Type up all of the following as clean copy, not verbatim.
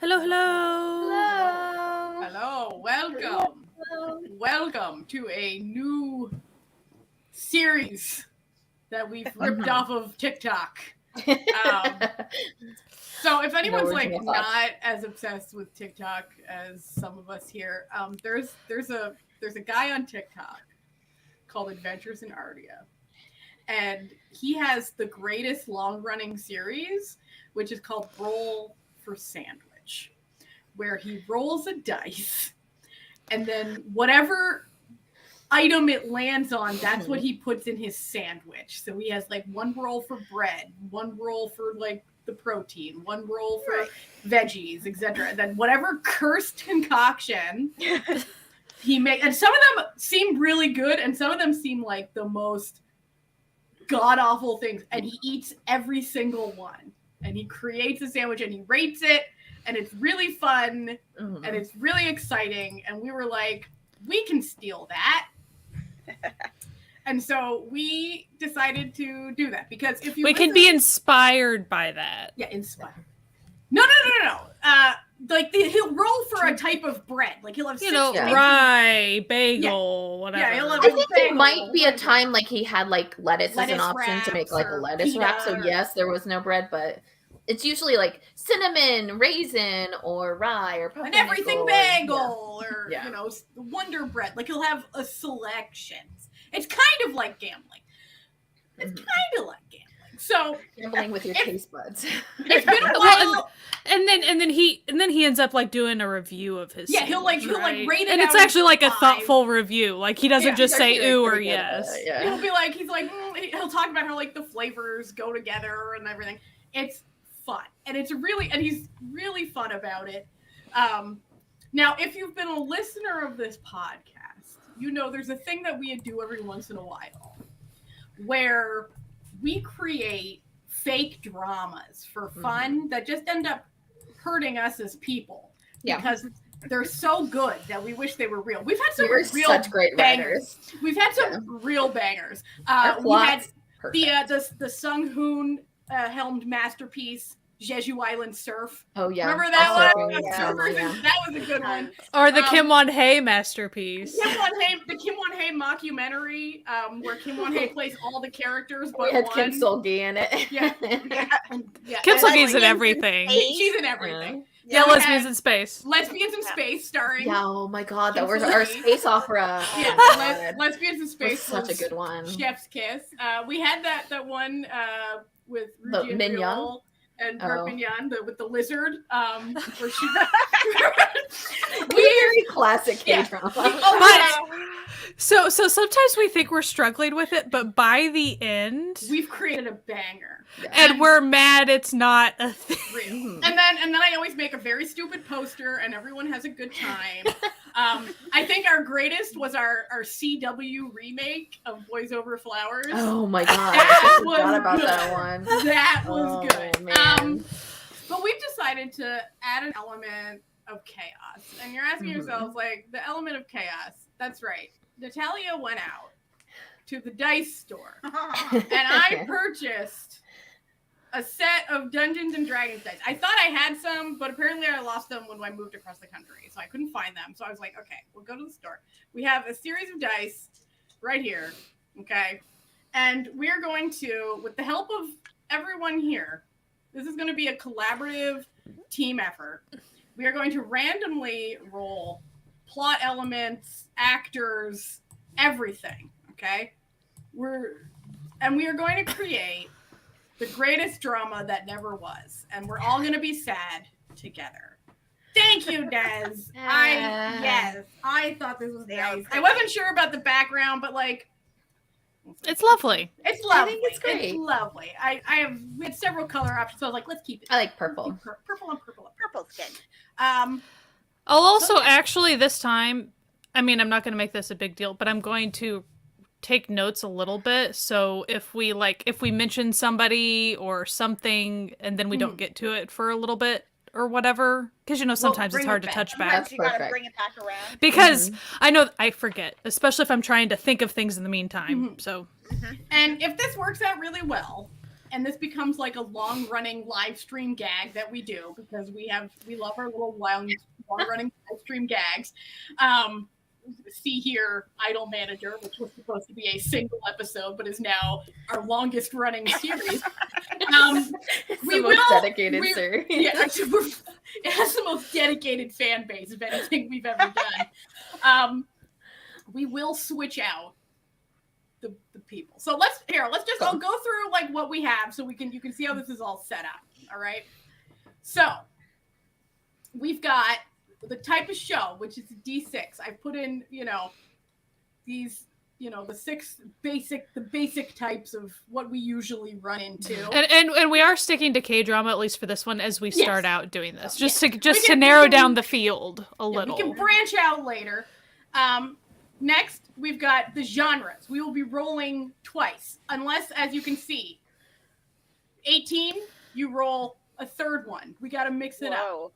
Hello, hello. Hello. Hello, welcome. Welcome to a new series that we've ripped off of TikTok. So if anyone's like not as obsessed with TikTok as some of us here, there's a guy on TikTok called Adventures in Aardia. And he has the greatest long-running series, which is called Roll for Sandwich, where he rolls a dice, and then whatever item it lands on, that's what he puts in his sandwich. So he has like one roll for bread, one roll for like the protein, one roll for veggies, etc. And then whatever cursed concoction he makes, and some of them seem really good, and some of them seem like the most god-awful things, and he eats every single one, and he creates a sandwich and he rates it, and it's really fun and it's really exciting, and we were like, we can steal that. And so we decided to do that, because if you can be inspired by that. Yeah, inspired. No. Like he'll roll for a type of bread. Like he'll have rye, bagel, whatever. Yeah, he'll have I think there might be a time like he had like lettuce as an option to make like a lettuce wrap. So yes, there was no bread, but it's usually like cinnamon, raisin, or rye, or an everything bagel, or you know, Wonder Bread. Like he'll have a selection. It's kind of like gambling. So gambling with your taste buds. It's been a while. And then he ends up like doing a review of his. Yeah, he'll like rate it. And it's actually like a thoughtful review. Like he doesn't just say ooh or yes. He'll be like, he'll talk about how like the flavors go together and everything. It's fun, and he's really fun about it. Now, if you've been a listener of this podcast, you know there's a thing that we do every once in a while, where we create fake dramas for fun that just end up hurting us as people because they're so good that we wish they were real. We've had some such great bangers. We've had some real bangers. We had the Sung Hoon helmed masterpiece, Jeju Island Surf. Oh yeah, remember that one? That was a good one. Or the Kim Won-hee masterpiece. The Kim Won-hee mockumentary, where Kim Won-hee plays all the characters but we had one. Kim Sol-gi in it. Yeah. Kim Sol-gi's in everything. She's in everything. Yeah, Lesbians in Space. Lesbians in Space, starring. Yeah, oh my god, that was our space opera. Yeah, Lesbians in Space was such a good one. Chef's Kiss. We had that one with Ruji Min Young and Park Min Young, with the lizard. Where she very classic K-drama. So sometimes we think we're struggling with it, but by the end, we've created a banger, and we're mad it's not a thing. And then I always make a very stupid poster, and everyone has a good time. I think our greatest was our CW remake of Boys Over Flowers. Oh my god, I forgot about that one. That was good. Man. But we've decided to add an element of chaos, and you're asking yourselves, like, the element of chaos. That's right. Natalia went out to the dice store, and I purchased a set of Dungeons and Dragons dice. I thought I had some, but apparently I lost them when I moved across the country, so I couldn't find them. So I was like, okay, we'll go to the store. We have a series of dice right here, okay? And we're going to, with the help of everyone here, this is going to be a collaborative team effort. We are going to randomly roll plot elements, actors, everything, okay? We are going to create the greatest drama that never was, and we're all going to be sad together. Thank you, Des. I thought this was nice. I wasn't sure about the background, but like, it's lovely. It's lovely. I think it's great. It's lovely. We had several color options, so I was like, let's keep it. I like purple. Purple's good. I'll also actually this time, I mean, I'm not going to make this a big deal, but I'm going to take notes a little bit. So if we mention somebody or something and then we don't get to it for a little bit or whatever, because sometimes it's hard to touch back. Sometimes you gotta bring it back around. Because I know I forget, especially if I'm trying to think of things in the meantime. So, and if this works out really well, and this becomes like a long-running live stream gag that we do because we love our little long-running live stream gags. See here, Idol Manager, which was supposed to be a single episode, but is now our longest running series. We will dedicated series. Yeah, it has the most dedicated fan base of anything we've ever done. We will switch out the people. So I'll go through like what we have so you can see how this is all set up. All right. So we've got the type of show, which is D6. I put in, these, the six basic types of what we usually run into. And we are sticking to K-drama, at least for this one, as we start out doing this, just we to narrow down the field a little. We can branch out later. Next, we've got the genres. We will be rolling twice, unless, as you can see, 18, you roll a third one. We got to mix it up.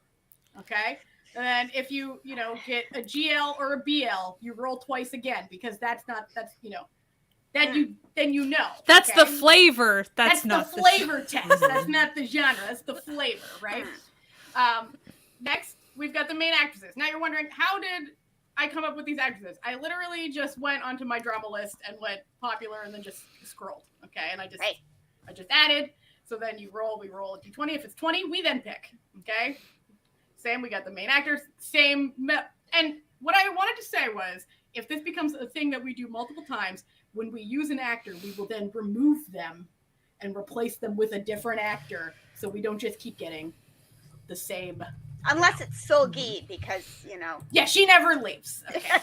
Okay? And then if you get a GL or a BL, you roll twice again because that's the flavor. That's not the flavor test. That's not the genre. That's the flavor, right? Next, we've got the main actresses. Now you're wondering, how did I come up with these actresses? I literally just went onto my drama list and went popular and then just scrolled. Okay, and I just added. So then we roll a d20. If it's 20, we then pick. Okay. Same, we got the main actors, and what I wanted to say was, if this becomes a thing that we do multiple times, when we use an actor, we will then remove them and replace them with a different actor, so we don't just keep getting the same. Unless it's Solgi, because, Yeah, she never leaves. Okay.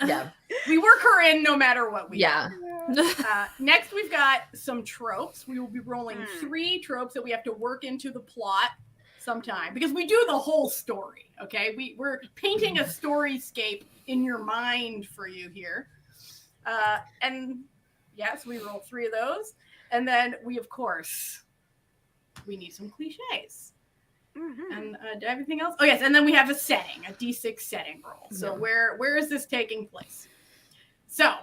Yeah. We work her in no matter what we do. Next, we've got some tropes. We will be rolling 3 tropes that we have to work into the plot sometime, because we do the whole story. Okay, we're painting a storyscape in your mind for you here, and yes, we roll 3 of those, and then we need some cliches. And everything else. Oh yes, and then we have a setting, a D6 setting roll. So where is this taking place? So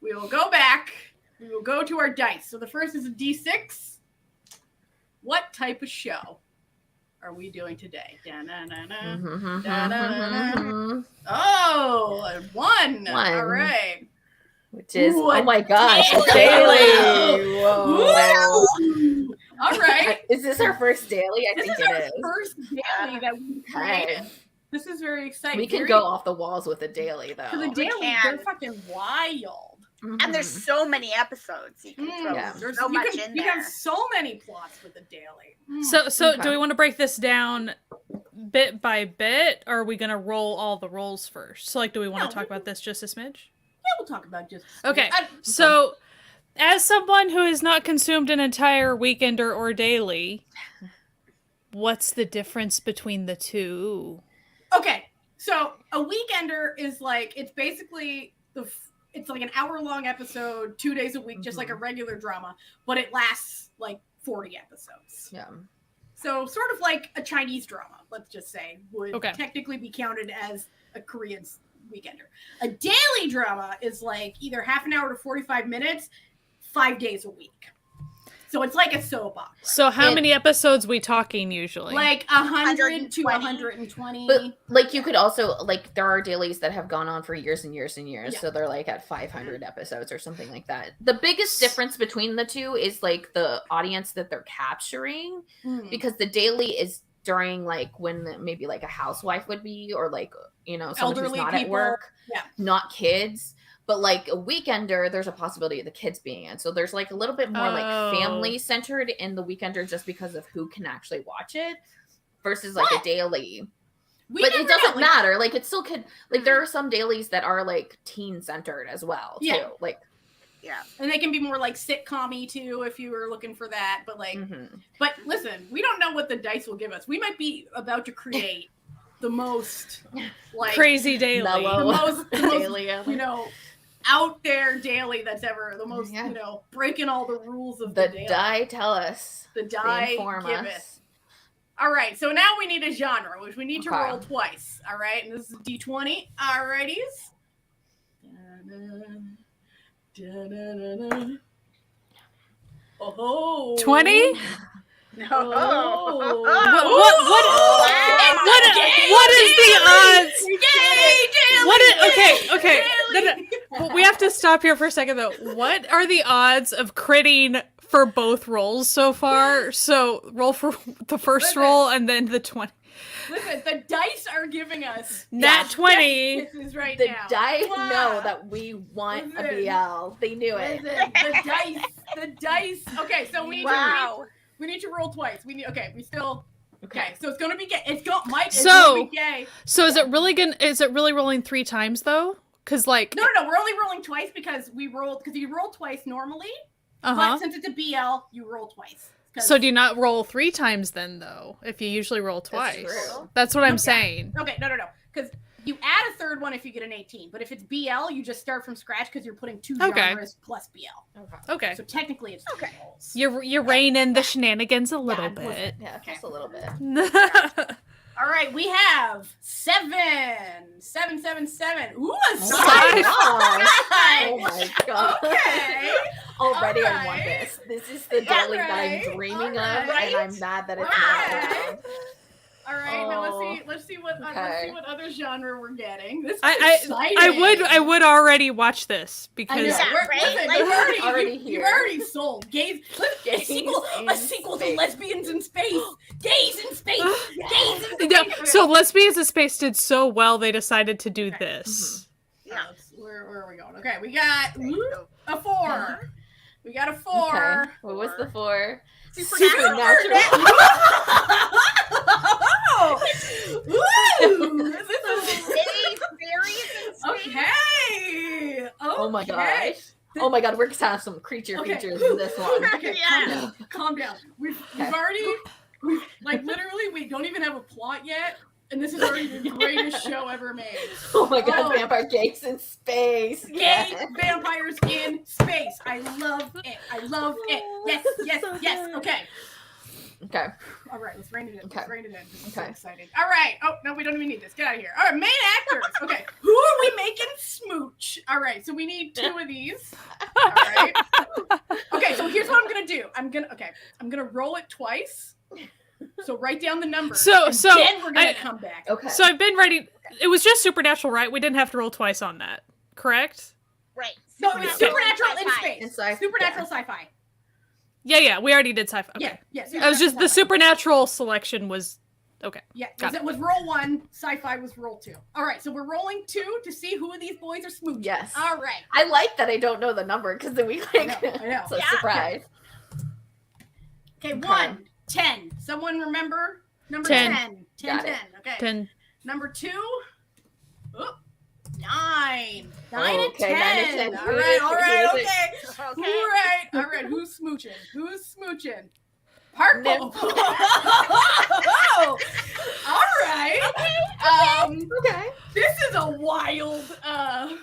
we will go back. We will go to our dice. So the first is a D6. What type of show are we doing today? Oh, a 1. All right. Which is, oh my gosh, a daily. Whoa. All right. Is this our first daily? I think it is. First daily that we created. This is very exciting. We can go off the walls with a daily, though. The daily, they're fucking wild. And there's so many episodes you can throw. There's so much in there. You have so many plots with a daily. So do we want to break this down bit by bit, or are we going to roll all the rolls first? So, do we want to talk about this just a smidge? Yeah, we'll talk about just a smidge. Okay, so as someone who has not consumed an entire weekender or daily, what's the difference between the two? Okay, so a weekender is it's basically it's like an hour-long episode, 2 days a week, just like a regular drama, but it lasts 40 episodes. Yeah. So sort of like a Chinese drama, let's just say, would technically be counted as a Korean weekender. A daily drama is either half an hour to 45 minutes, 5 days a week. So it's like a soap opera. So how many episodes we talking usually? 100 to 120. But you could also there are dailies that have gone on for years and years and years. Yeah. So they're at 500 episodes or something like that. The biggest difference between the two is the audience that they're capturing, because the daily is during when maybe a housewife would be, or someone elderly who's not people. At work, not kids. But a weekender, there's a possibility of the kids being in. So there's a little bit more family centered in the weekender, just because of who can actually watch it, versus a daily. But it doesn't matter. It still could. There are some dailies that are teen centered as well. Yeah. Too. Yeah, and they can be more sitcom-y too if you were looking for that. But but listen, we don't know what the dice will give us. We might be about to create the most crazy daily, the most daily, out there daily that's ever the most, breaking all the rules of the daily. Die tell us. The die give us. All right, so now we need a genre, which we need to roll twice. All right, and this is D20. All righties. Oh. 20? No. Oh. What is the odds? Okay. No. We have to stop here for a second, though. What are the odds of critting for both rolls so far? So roll for the first roll and then the 20. Listen, the dice are giving us Nat 20. This is right The now. dice Wow. know that we want a BL. They knew it. Listen, the dice. Okay, so we need to roll twice. We still. Okay, so it's gonna be gay. It's gonna be gay. So is it really rolling 3 times though? Because like No, we're only rolling twice because you roll twice normally. Uh-huh. But since it's a BL, you roll twice. So do you not roll 3 times then though? If you usually roll twice. That's what I'm saying. Okay, no. Because you add a third one if you get an 18. But if it's BL, you just start from scratch because you're putting 2 genres plus BL. Okay. So technically it's 3 rolls. You're reining in the shenanigans a little bit. Yeah, just a little bit. All right, we have 7. 7. Ooh, a Oh sci-fi. my god. Okay. Already All I want right. this. This is the daily that I'm dreaming of, and I'm mad that it's not around. All right, now let's see what other genre we're getting. This is exciting. I would already watch this because you've already sold gays. A sequel to Space. Lesbians in Space. Gays in Space. Gays in Space. So Lesbians in Space did so well they decided to do this. Yeah. Where are we going? Okay, we got a 4. We got a 4. Okay. What was the 4? Supernatural. Ooh, this is Okay. Oh my gosh. Oh my god, we're gonna have some creatures in this one. Okay, calm down. We've already literally we don't even have a plot yet, and this is already the greatest show ever made. Oh my god, vampire gays in space. Gay vampires in space. I love it. Yes. Okay. All right, let's rein it in. This is so exciting. All right. Oh, no, we don't even need this. Get out of here. All right, main actors. Okay. Who are we making smooch? All right, so we need 2 of these. All right. Okay, so here's what I'm going to do. I'm going to roll it twice. So write down the number. So then we're going to come back. Okay. So I've been writing. It was just Supernatural, right? We didn't have to roll twice on that, correct? Right. No, it's supernatural in space. Supernatural sci-fi. Yeah. We already did sci-fi. Okay. Yeah. I was just the supernatural selection was okay. Yeah, it was roll 1. Sci-fi was roll 2. All right, so we're rolling 2 to see who of these boys are smooching. Yes. All right. I like that I don't know the number because then we I know. So surprise. Okay, 1, 10. Someone remember number 10. 10. Okay. 10. Number 2. 9. 9 and 10. 9 and 10. All right. Okay. All right. Who's smooching? Purple. All right. Okay. This is a wild.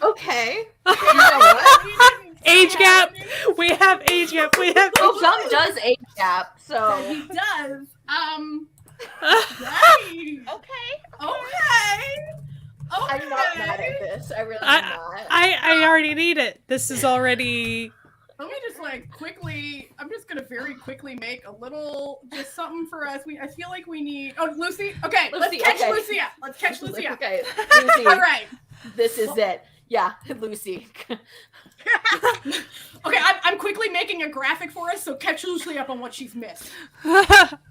Okay. You know what? Age gap. We have age gap. Well, Jump does age gap, so He does. Okay. I'm not mad at this. I really am not. I already need it. This is already. Let me just quickly. I'm just gonna very quickly make a little just something for us. I feel like we need. Oh, Lucy. Okay, let's catch Lucia. Let's catch Lucia. Okay, Lucy. All right. This is it. Yeah, Lucy. Okay, I'm quickly making a graphic for us, so catch Lucy up on what she's missed.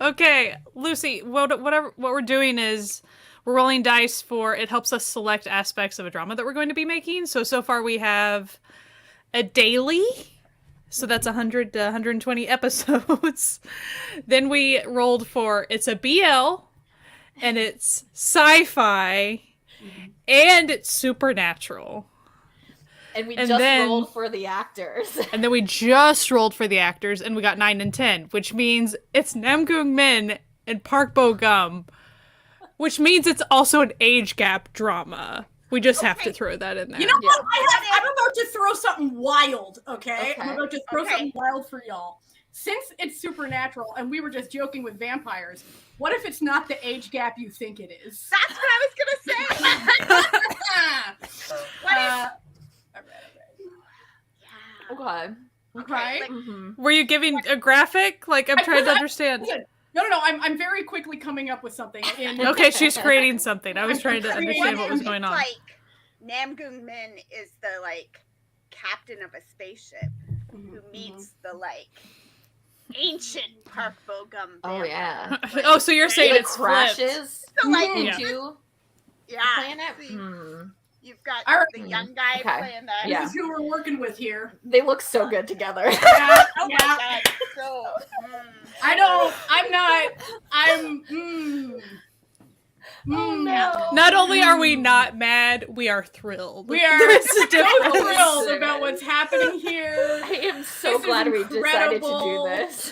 Okay, Lucy. What we're doing is we're rolling dice for. It helps us select aspects of a drama that we're going to be making. So far we have a daily. So that's 100 to 120 episodes. Then we rolled for it's a BL, and it's sci-fi, and it's supernatural. And we rolled for the actors. And then we just rolled for the actors, and we got 9 and 10, which means it's Namgung Min and Park Bo Gum, which means it's also an age gap drama. We just have to throw that in there. You know what? I'm about to throw something wild, okay? I'm about to throw something wild for y'all. Since it's supernatural, and we were just joking with vampires, what if it's not the age gap you think it is? That's what I was gonna say. Okay. Okay. Like, Were you giving a graphic? Like, I'm trying to understand. No. I'm very quickly coming up with something. Okay, she's creating something. I was trying to understand what was going on. Like, Namgung Min is the, like, captain of a spaceship who meets the, like, ancient Park Bo-gum. Oh yeah. Oh, so you're saying It it's flipped. crashes So, like, into yeah. the planet. See, you've got All right. the young guy Okay. playing that. Yeah. This is who we're working with here. They look so good together. Yeah. Oh my god. So, Oh no. Not only are we not mad, we are thrilled. We are There's a so difference. thrilled about what's happening here. I am so This is glad we decided to do incredible. this.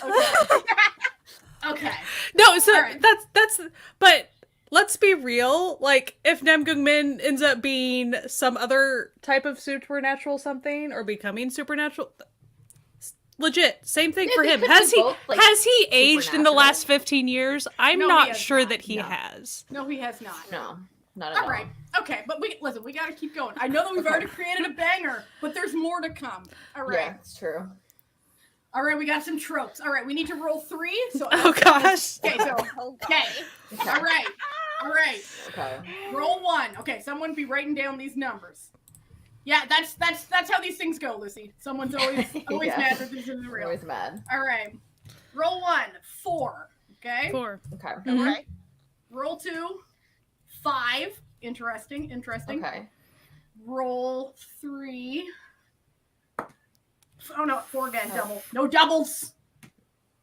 Okay. No, so All right. that's but let's be real. Like, if Namgung Min ends up being some other type of supernatural something or becoming supernatural, legit, same thing for They him. could Has be he both, like, has he aged in the supernatural. last 15 years? I'm No, he not has sure not. that he No. has. No, he has not. No, not at all. All right. Okay, but we got to keep going. I know that we've already created a banger, but there's more to come. All right. Yeah, it's true. All right, we got some tropes. All right, we need to roll 3. So Oh gosh. Okay, so oh okay. Okay. All right. Okay. Roll 1. Okay, someone be writing down these numbers. Yeah, that's how these things go, Lucy. Someone's always Yeah. mad that this isn't I'm real. always mad. All right. Roll 1, 4. Okay. 4. Okay. Mhm. Okay. Roll 2, 5. Interesting. Okay. Roll 3. Oh no, 4 again. Double. No doubles.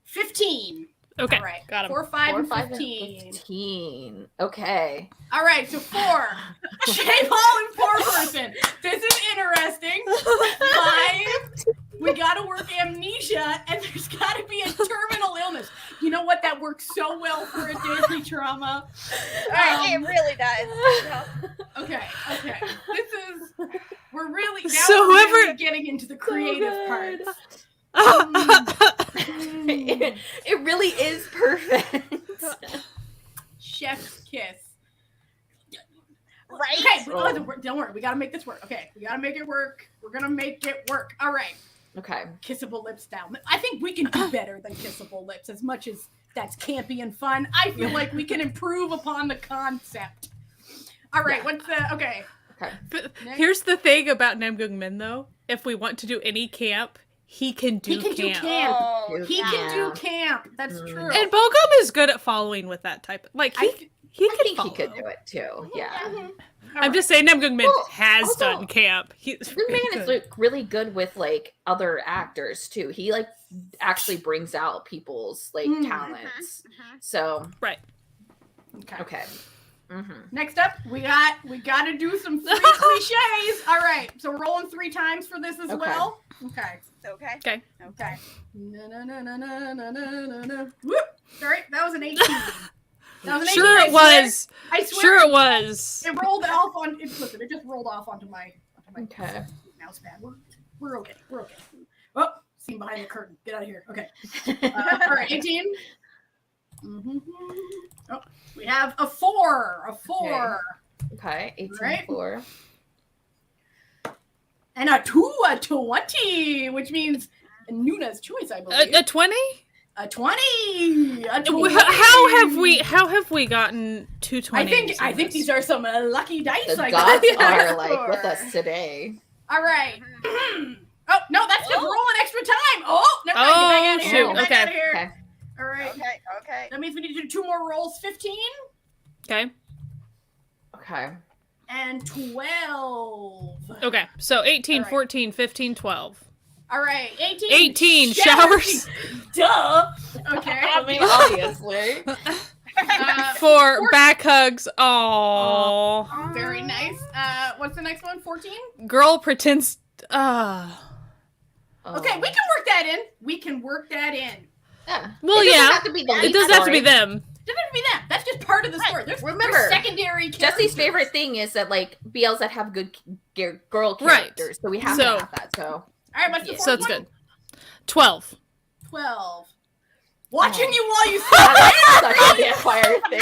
15. Okay, All right. got him. 4, 5, 4, and 5, 15. 15. Okay. All right, so 4. Shave all in 4 person. This is interesting. 5. We got to work amnesia, and there's got to be a terminal illness. You know what? That works so well for a Disney trauma. It really does. Yeah. Okay. We're really now So we're whoever- really getting into the creative good. parts. It really is perfect. Chef's kiss. Right? Okay, but listen, don't worry. We got to make this work. Okay, we got to make it work. We're gonna make it work. All right. Okay. Kissable lips down. I think we can do better than kissable lips. As much as that's campy and fun, I feel like we can improve upon the concept. All right. Yeah. What's the okay? Okay. But Next. here's the thing about Namgung Min, though. If we want to do any camp, he can do He can do camp. camp. Oh, He yeah. can do camp. That's Mm. true. And Bogum is good at following with that type. Like, he I can think he follow. could do it too. Yeah. Mhm. I'm just saying Namgung Min Well, has also, done camp. He's This really man is good. like really good with like other actors too. He like actually brings out people's like Mm. talents. Mhm. So Right. Okay. okay. Next up, we got to do some 3 cliches. All right, so we're rolling 3 times for this as Okay. well. Okay. Okay. Okay. Okay. Whoop. Sorry, that was an 18. That was an 18. Sure I it swear. was. I swear. Sure it was. It rolled off on. Listen, it just rolled off onto my Okay. mouse pad. We're okay. We're okay. Oh, seen behind the curtain. Get out of here. Okay. All right, 18. Mm-hmm. Oh, we have a 4. A 4. Okay. 18 Right. 4. And a 20, which means Noonas choice, I believe. A 20? A 20. A 20. How have we gotten 220? I think these are some lucky dice. The I gods got. are like with us today. All right. Oh no, that's just rolling extra time. Oh, never mind. Get back out of here. shoot. Get back Okay. out of here. Okay. All right. Okay. That means we need to do 2 more rolls. 15 Okay. Okay. and 12. Okay. So 18, All right. 14, 15, 12. All right. 18. 18 showers. Duh. Okay. I mean, obviously. For 14. back hugs. Oh. Very nice. What's the next one? 14. Girl pretends. Okay, we can work that in. We can work that in. Yeah. Well, It doesn't yeah. have to be the It lead doesn't have to be story. them. Doesn't have to be that. That's just part of the story. There's Remember, secondary Jesse's characters. favorite thing is that like BLs that have good girl Right. characters, so we have So- to have that. So All right, what's the Yeah. fourth So it's one? good. 12. 12. Watching Oh. you while you that's such a vampire thing.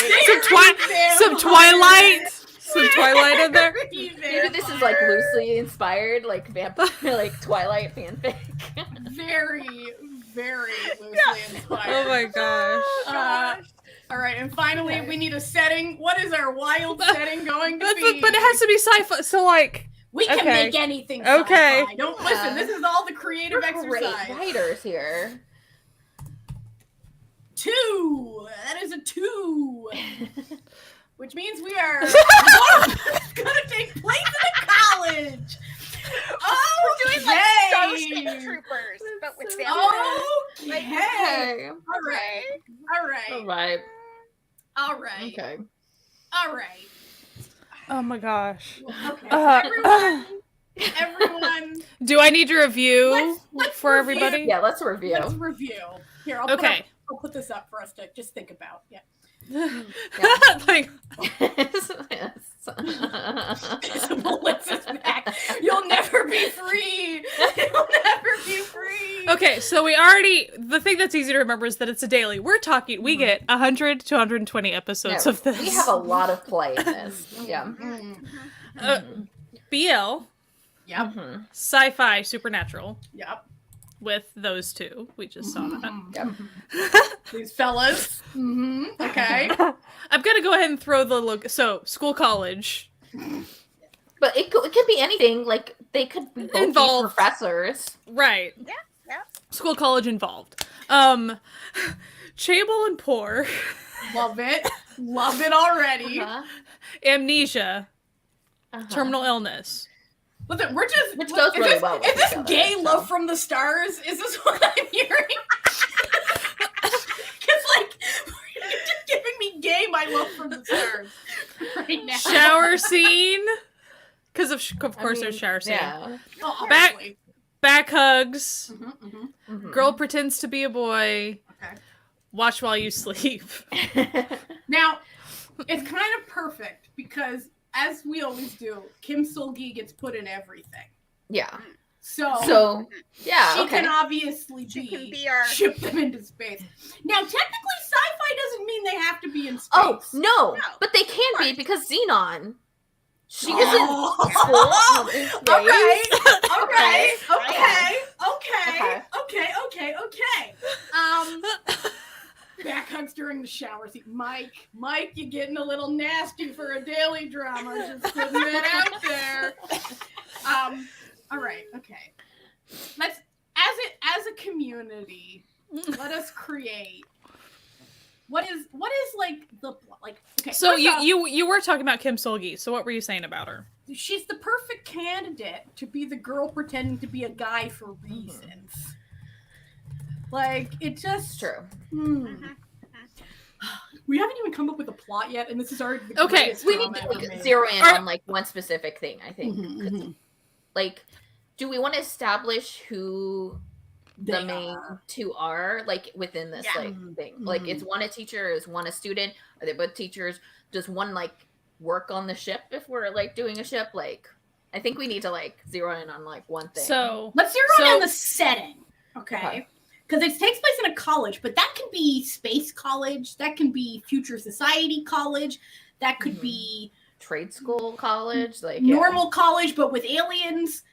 Some Twilight. Some Twilight in there. Maybe this is like loosely inspired, like vampire, like Twilight fanfic. Very, very loosely inspired. Oh my gosh. All right, and finally, we need a setting. What is our wild setting going to be? But it has to be sci-fi. So like, we can okay. make anything Okay. sci-fi. Don't listen. This is all the creative Great exercise. writers here. 2. That is a 2. Which means we are it's gonna take place in a college. Oh, We're doing like Starship Troopers, but with vampires. Okay. Okay. All right. All right. All right. All right. Okay. All right. oh my gosh. Okay. Everyone. Do I need to review Let's for review. everybody? Yeah, let's review. Let's review. Here, I'll put this up for us to just think about. Yeah. Like, Melissa's back. You'll never be free. You'll never be free. okay, so the thing that's easy to remember is that it's a daily. We get 100 to 120 episodes of this. We have a lot of play in this. Yeah. BL, Yep. sci-fi, supernatural, Yep. with those two. We just saw that. Yep. These fellas. Okay. I'm gonna go ahead and throw the look. So, school, college. But it could be anything. Like, they could be both be Involved. professors. Right. Yeah. School, college involved. Chable and poor. Love it. Love it already. Uh-huh. Amnesia. Uh-huh. Terminal illness. Listen, we're just. Which goes really well with Is this each other, gay so. love from the stars? Is this what I'm hearing? Because, like, you're just giving me gay my love from the stars right now. Shower scene. Because of course there's shower scene. Yeah. Oh, Back- obviously. Back hugs. Mhm. Girl pretends to be a boy. Okay. Watch while you sleep. Now, it's kind of perfect because, as we always do, Kim Sul-gi gets put in everything. Yeah. So yeah, she okay. can obviously She can be our. ship them into space. Now, technically, sci-fi doesn't mean they have to be in space. Oh, no. No. But they can be because Xenon. She Oh. isn't school in space. All right. Back hugs during the shower scene. Mike, you're getting a little nasty for a daily drama. Just putting that out there. All right. Okay. Let's, as a community, let us create. What is like the like? Okay. So first off, you were talking about Kim Sul-gi. So what were you saying about her? she's the perfect candidate to be the girl pretending to be a guy for reasons. Like, it just... True. We haven't even come up with a plot yet, and this is already the Okay, greatest We need drama to ever made. zero in Are- on like one specific thing, I think. Like, do we want to establish who the They main are. two are, like, within this Yeah. like thing? Like, is one a teacher? Is one a student? Are they both teachers? Does one like work on the ship if we're like doing a ship? Like, I think we need to like zero in on like one thing. So Let's zero in So- on the setting, okay? Because it takes place in a college, but that can be space college, that can be future society college, that could be trade school, college, like normal college, but with aliens.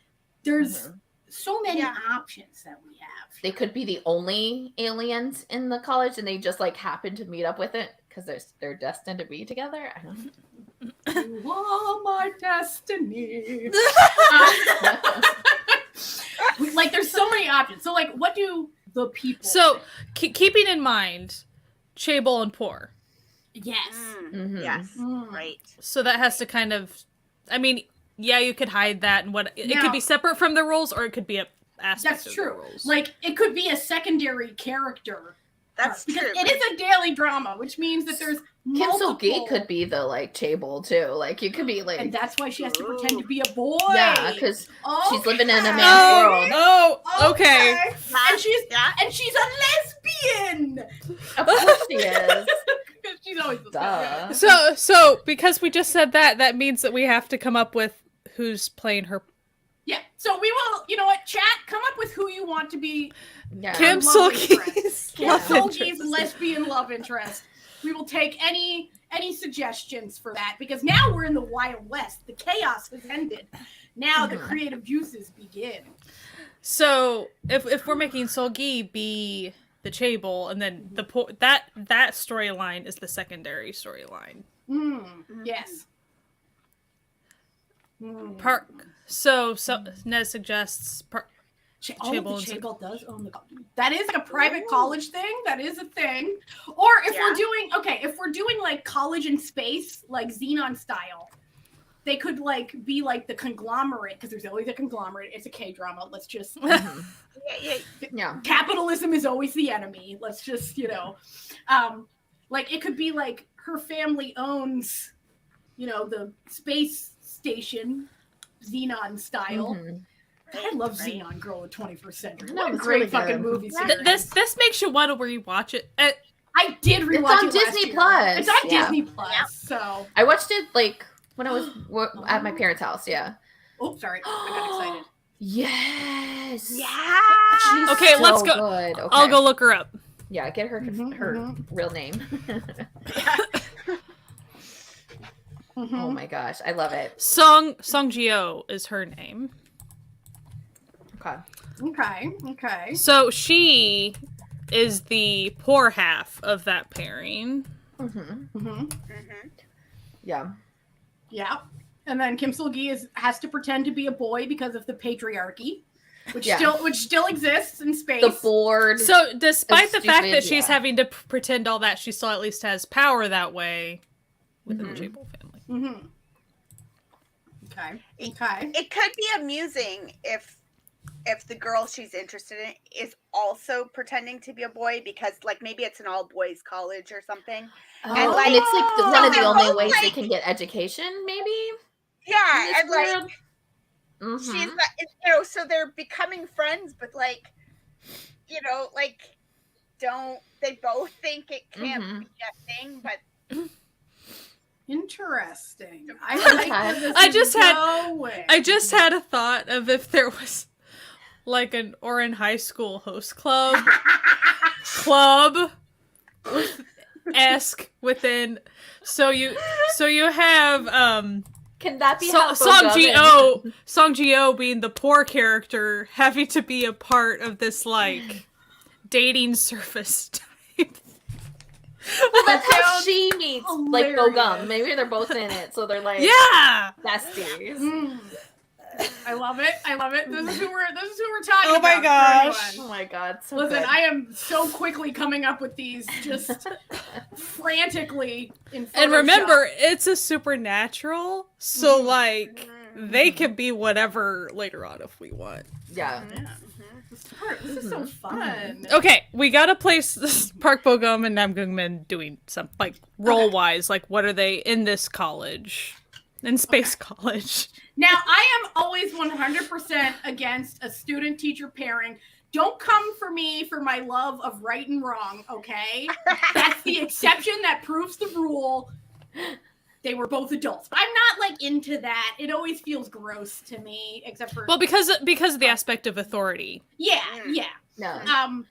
There's so many Yeah. options that we have. They could be the only aliens in the college, and they just like happen to meet up with it because they're destined to be together. I don't know. You are my destiny. Like, there's so many options. So, like, what do the people So think? keeping in mind Chable and poor. Yes. Mhm. Yes. Mm. Right. So that has to kind of, I mean, yeah, you could hide that and what it Now- could be separate from the rules, or it could be a aspect That's of true. the rules. Like, it could be a secondary character. That's because true. it is a daily drama, which means that there's Kim Sul-gi multiple... could be the like Chable too. Like you could be like And that's why she has to pretend to be a boy. yeah, because she's living in a Okay. man's world. Oh, okay. And she's Yeah. a lesbian. Of course she is. Because she's always the Duh. So because we just said that, that means that we have to come up with who's playing her. Yeah. So we will, you know what, chat, come up with who you want to be Yeah. Kim love Sul-gi's interest. Kim love Sul-gi's interest. lesbian love interest. We will take any suggestions for that, because now we're in the Wild West. The chaos has ended. Now the creative juices begin. So if we're making Solgi be the Chable, and then that storyline is the secondary storyline. Yes. So Nez suggests Chable does own the college. That is like a private college thing. That is a thing. Or if we're doing like college in space, like Xenon style, they could like be like the conglomerate, because there's always a conglomerate. It's a K-drama. Let's just Yeah. Capitalism is always the enemy. Let's just, like it could be like her family owns, the space station, Xenon style. I love Xenon Girl of the 21st Century. What a great fucking movie series. This makes you want to rewatch it. I did rewatch it. It's on Disney Plus. It's on Disney Plus. So I watched it like when I was at my parents' house. Yeah. Oh, sorry. I got excited. Yes. Yeah. She's Okay, so let's go. Good. Okay. I'll go look her up. Yeah, get her her real name. Oh my gosh, I love it. Song Ji-oh is her name. Okay. So she is the poor half of that pairing. Yeah. Yeah. And then Kim Sul-gi has to pretend to be a boy because of the patriarchy, which still exists in space. The board. So despite the fact that she's having to pretend all that, she still at least has power that way within the Chable family. Okay. It could be amusing if the girl she's interested in is also pretending to be a boy, because like maybe it's an all boys college or something. And like it's like one of the only ways like, they can get education, maybe. Yeah, and world. like she's like, so they're becoming friends, but like, like don't they both think it can't be a thing, but. Interesting. I just had a thought of if there was like an Orin High School host club esque within. So you have Can that be Song Ji-oh being the poor character having to be a part of this like dating service type. Well, that's how she meets like Bogum. Maybe they're both in it, so they're like besties. I love it. This is who we're talking about. Oh my gosh. Oh my god. So listen, good. I am so quickly coming up with these just frantically in Photoshop. And remember, it's a supernatural, so like they can be whatever later on if we want. Yeah. This is so fun. Okay, we gotta place this Park Bo-gum and Nam Goong-min doing some like role wise. Like, what are they in this college? In space college. Now, I am always 100% against a student-teacher pairing. Don't come for me for my love of right and wrong, okay? That's the exception that proves the rule. They were both adults. But I'm not, like, into that. It always feels gross to me, except for... Well, because of the aspect of authority. Yeah. No.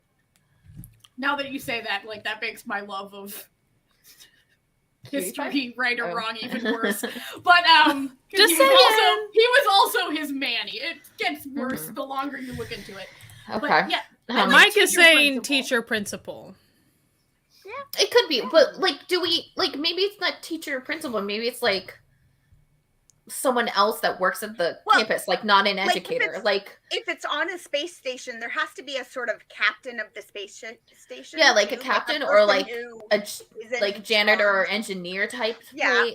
Now that you say that, like, that makes my love of... history, right or wrong, even worse. But just he was also his Manny. It gets worse the longer you look into it. Okay. But, yeah, Mike is saying teacher principal. Yeah, it could be, but like, do we like maybe it's not teacher principal? Maybe it's like someone else that works at the campus, like not an educator. If it's on a space station, there has to be a sort of captain of the space station. Yeah, like a captain or like a janitor or engineer type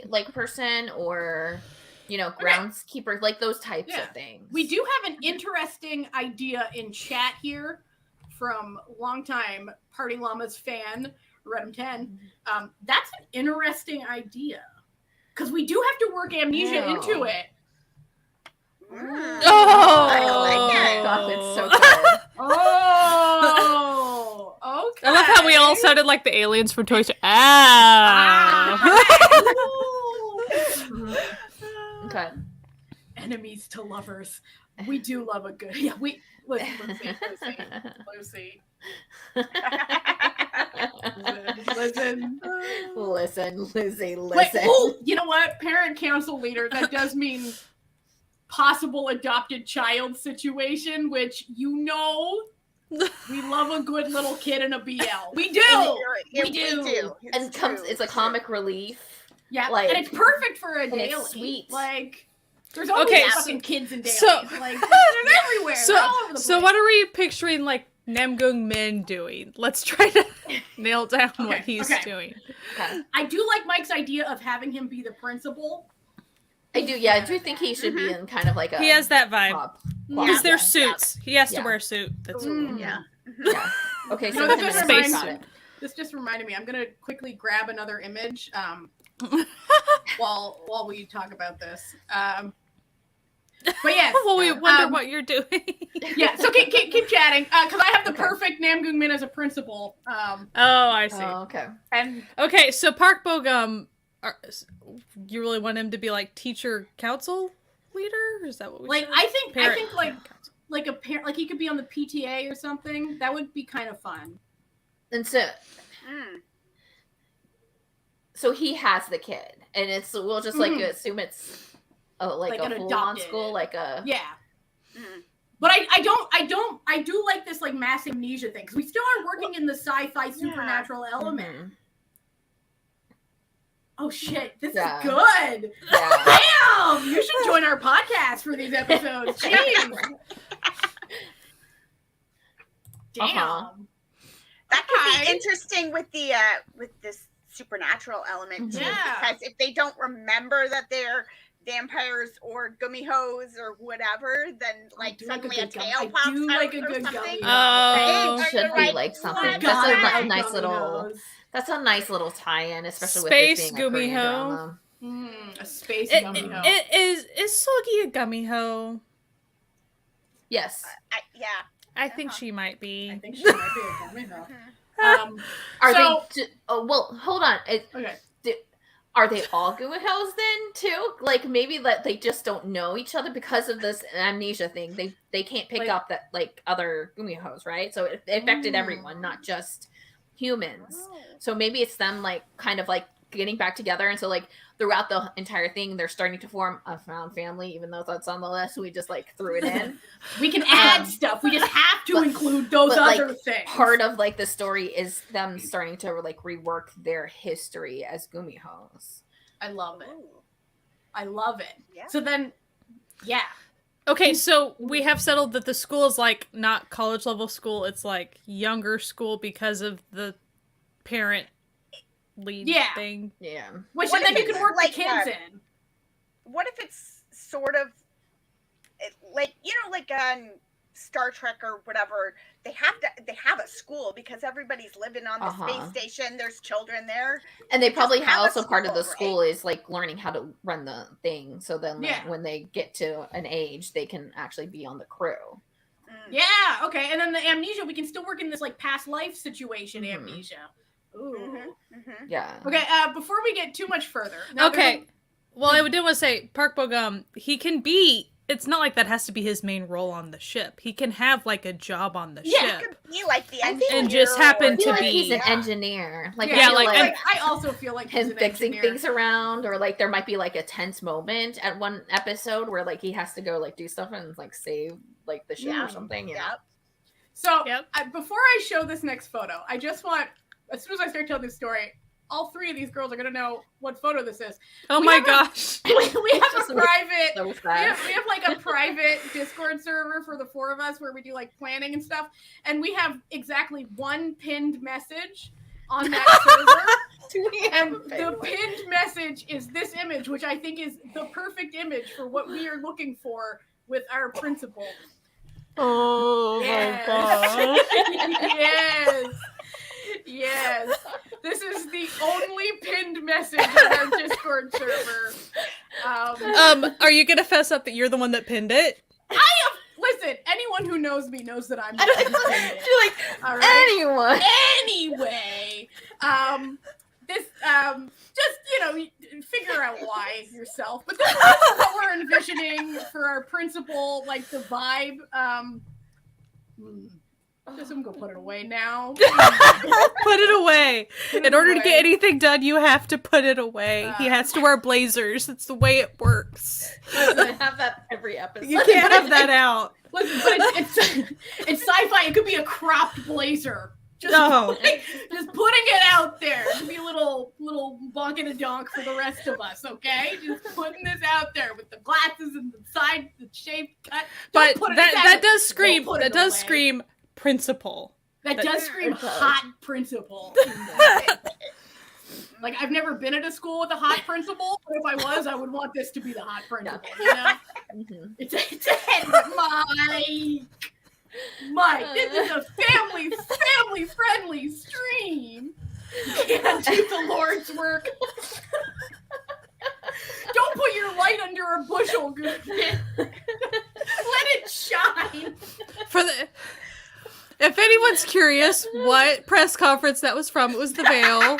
like person, or groundskeeper, like those types of things. We do have an interesting idea in chat here from longtime Party Llamas fan Redem 10. That's an interesting idea. Because we do have to work amnesia into it. Oh! I like it. God, it's so good. Oh! Okay. I love how we all sounded like the aliens from Toy Story. Ah! Okay. Enemies to lovers. We do love a good... Yeah, we... Lucy. Listen, Lizzie, listen. Wait, oh, you know what? Parent council leader. That does mean possible adopted child situation, which we love a good little kid in a BL. We do. We do. And it's a comic relief. Yeah, and it's perfect for a daily. It's sweet. Like, there's always fucking kids in dailies. Like, they're everywhere. They're all over the place. So what are we picturing, like, Namgung Min doing? Let's try to nail down what he's doing. Okay. I do like Mike's idea of having him be the principal. I do, yeah. I do think he should be in kind of like a... He has that vibe. Because they're suits. He has to wear a suit. That's yeah. Okay, so this just reminded me. I'm going to quickly grab another image while we talk about this. But yes. Well, we wonder what you're doing. Yeah, so keep chatting. Because I have the perfect Namgung Min as a principal. I see. Oh, okay. And so Park Bo-gum, you really want him to be like teacher council leader? Is that what we said? I think like a parent, like he could be on the PTA or something. That would be kind of fun. And so he has the kid, and we'll just like assume it's like a full-on school, like a But I do like this like mass amnesia thing, because we still are working in the sci-fi supernatural element. Oh shit, this is good. Yeah. Damn, you should join our podcast for these episodes. Jeez. Damn. That could be interesting with the with this supernatural element too, because if they don't remember that they're vampires or gummihos or whatever, then like suddenly a tail pops out like a or good something. Oh, should be like something. That's a nice little. That's a nice little tie-in, especially Space with this being a Gumiho. A space gummiho. Is Sogi a gummiho? Yes. I think she might be. I think she might be a gummiho. Well, hold on. Okay. Are they all Gumihos then too? Like maybe that they just don't know each other because of this amnesia thing. They can't pick up that like other Gumihos, right? So it affected everyone, not just humans. So maybe it's them like kind of like getting back together, and so like throughout the entire thing they're starting to form a found family, even though that's on the list. We just like threw it in. We can add stuff. We just have to include those other like, things. Part of like the story is them starting to like rework their history as Gumihos. I love it. I love it. Yeah. So then Okay, so we have settled that the school is like not college level school, it's like younger school because of the parent lead thing. Yeah. Which then you can work like the kids in. What if it's sort of like, you know, like on Star Trek or whatever, they have a school because everybody's living on the space station. There's children there. And they probably have also part of the school is like learning how to run the thing. So then when they get to an age, they can actually be on the crew. Yeah. Okay. And then the amnesia, we can still work in this like past life situation amnesia. Ooh. Yeah. Okay. Before we get too much further. Well, I did want to say Park Bo-gum, he can be. It's not like that has to be his main role on the ship. He can have like a job on the ship. He could be like the engineer, and just happen to be. He's an engineer. Like I also feel like him fixing things around, or like there might be like a tense moment at one episode where like he has to go like do stuff and like save like the ship or something. Yeah. So before I show this next photo, I just want, as soon as I start telling this story, all three of these girls are gonna know what photo this is. Oh my gosh! We have a private. So we have like a private Discord server for the four of us where we do like planning and stuff, and we have exactly one pinned message on that server. And the pinned message is this image, which I think is the perfect image for what we are looking for with our principal. Oh my gosh! Yes. This is the only pinned message on our Discord server. Are you gonna fess up that you're the one that pinned it? Listen, anyone who knows me knows that I'm the one who pinned it. You're like, all right. Anyway, this, just, you know, figure out why yourself. But this is what we're envisioning for our principal, like the vibe. Just I'm gonna put it away now. Put it away. In order to get anything done, you have to put it away. He has to wear blazers. It's the way it works. I'm gonna have that every episode. You can't have that out. Listen, but it's sci-fi. It could be a cropped blazer. Just putting it out there. It could be a little bonk and a donk for the rest of us, okay? Just putting this out there with the glasses and the side, the shape cut. But that does scream. That does scream principal. That does scream hot principal. Like, I've never been at a school with a hot principal, but if I was, I would want this to be the hot principal, you know? Mm-hmm. It's a head, Mike, this is a family-friendly stream. You can't do the Lord's work. Don't put your light under a bushel, Goodman. Let it shine. If anyone's curious what press conference that was from, it was The Veil.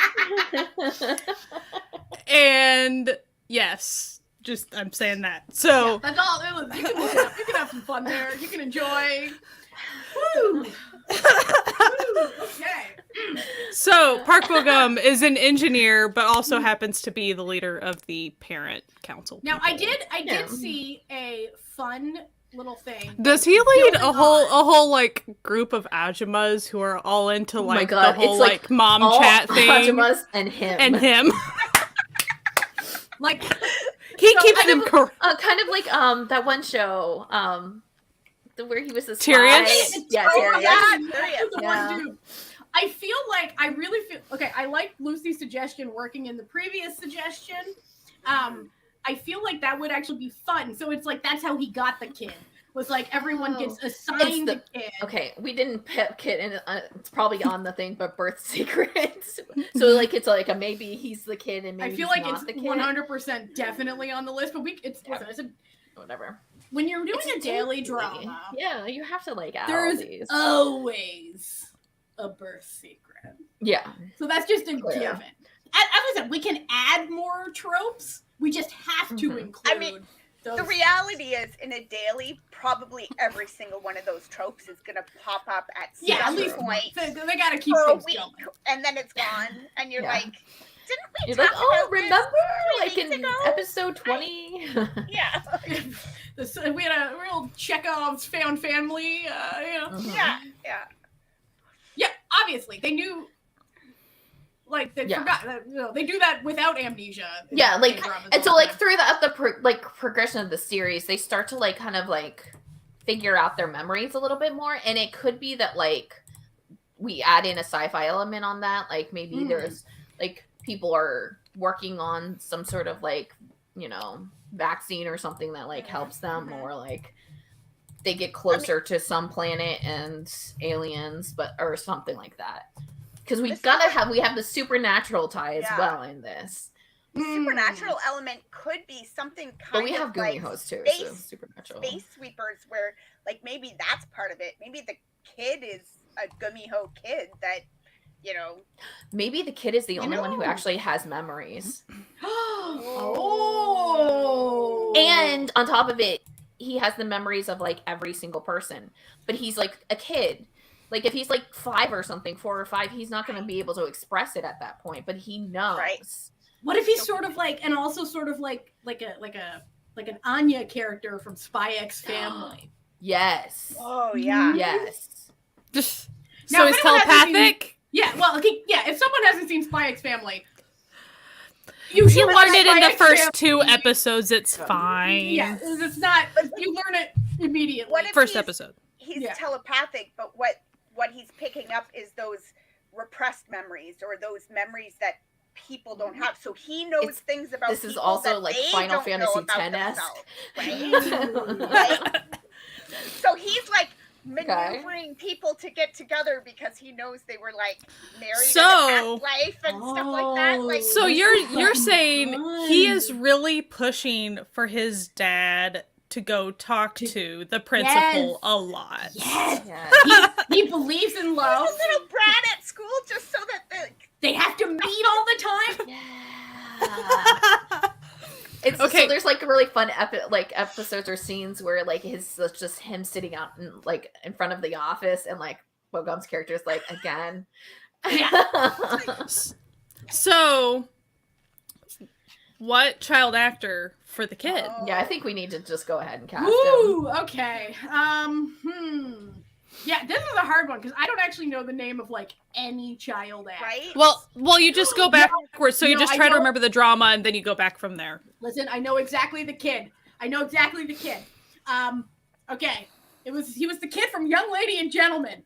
And yes, just I'm saying that. So that's all. You can look it up. You can have some fun there. You can enjoy. Woo! Woo! Okay. So Park Bo-gum is an engineer, but also happens to be the leader of the parent council. Now, I did see a fun little thing. Does he lead a whole like group of Ajumas who are all into like the whole like mom chat thing? Ajumas and him. Like he keeps them kind of like that one show where he was a spy. Tyrius? Yeah, Tyrius. One dude. I feel like I like Lucy's suggestion working in the previous suggestion. I feel like that would actually be fun. So it's like that's how he got the kid. Was like everyone gets assigned a kid. Okay, we didn't pick kid, and it's probably on the thing, but birth secrets. So like it's like a maybe he's the kid, and maybe I feel he's like not it's the kid. 100% definitely on the list. But Whatever. When you're doing a daily drama, yeah, you have to like add there's all these. Always a birth secret. Yeah. So that's just a given. As I said, we can add more tropes. We just have to include. I mean, the reality is, in a daily, probably every single one of those tropes is going to pop up at some point. They got to keep things going. And then it's gone, and you're like, didn't we You're talk like, oh, about remember, this like in ago? episode 20? Yeah. We had a real Chekhov's found family. Yeah. Yeah, obviously they knew. Like they forgot that they do that without amnesia. Yeah, like and so like through the progression of the series, they start to like kind of like figure out their memories a little bit more, and it could be that like we add in a sci-fi element on that, like maybe there's like people are working on some sort of like vaccine or something that like helps them, or like they get closer to some planet and aliens, or something like that. Because we have the supernatural tie as well in this. The supernatural element could be something kind but we of have like Gumi too, space, so supernatural. Space sweepers, where like maybe that's part of it. Maybe the kid is a Gumiho kid that, Maybe the kid is the only one who actually has memories. Oh. And on top of it, he has the memories of like every single person. But he's like a kid. Like if he's like 4 or 5, he's not going to be able to express it at that point. But he knows. Right. What if he's sort of like, and also sort of like an Anya character from Spy X Family? Yes. Oh yeah. Yes. So he's telepathic. If someone hasn't seen Spy X Family, you learned it in the first 2 episodes. It's fine. Yeah, it's not. You learn it immediately. What if first episode? He's telepathic, but what he's picking up is those repressed memories, or those memories that people don't have. So he knows things about this people is also that like they Final don't Fantasy know about X-esque. themselves, right? So he's like maneuvering people to get together because he knows they were like married in a past life and stuff like that. Like, so you're saying he is really pushing for his dad to go talk to the principal a lot. Yes. He believes in love. He's a little brat at school just so that they have to meet all the time. Yeah. It's okay. So there's like really fun episodes or scenes where like it's just him sitting out in front of the office and like Bogum's character is like, again. So, what child actor for the kid? Yeah, I think we need to just go ahead and cast Ooh, him. Okay. Yeah, this is a hard one because I don't actually know the name of like any child actor. Right? Well, you just go backwards, so you just try to remember the drama, and then you go back from there. Listen, I know exactly the kid. Okay, he was the kid from Young Lady and Gentleman.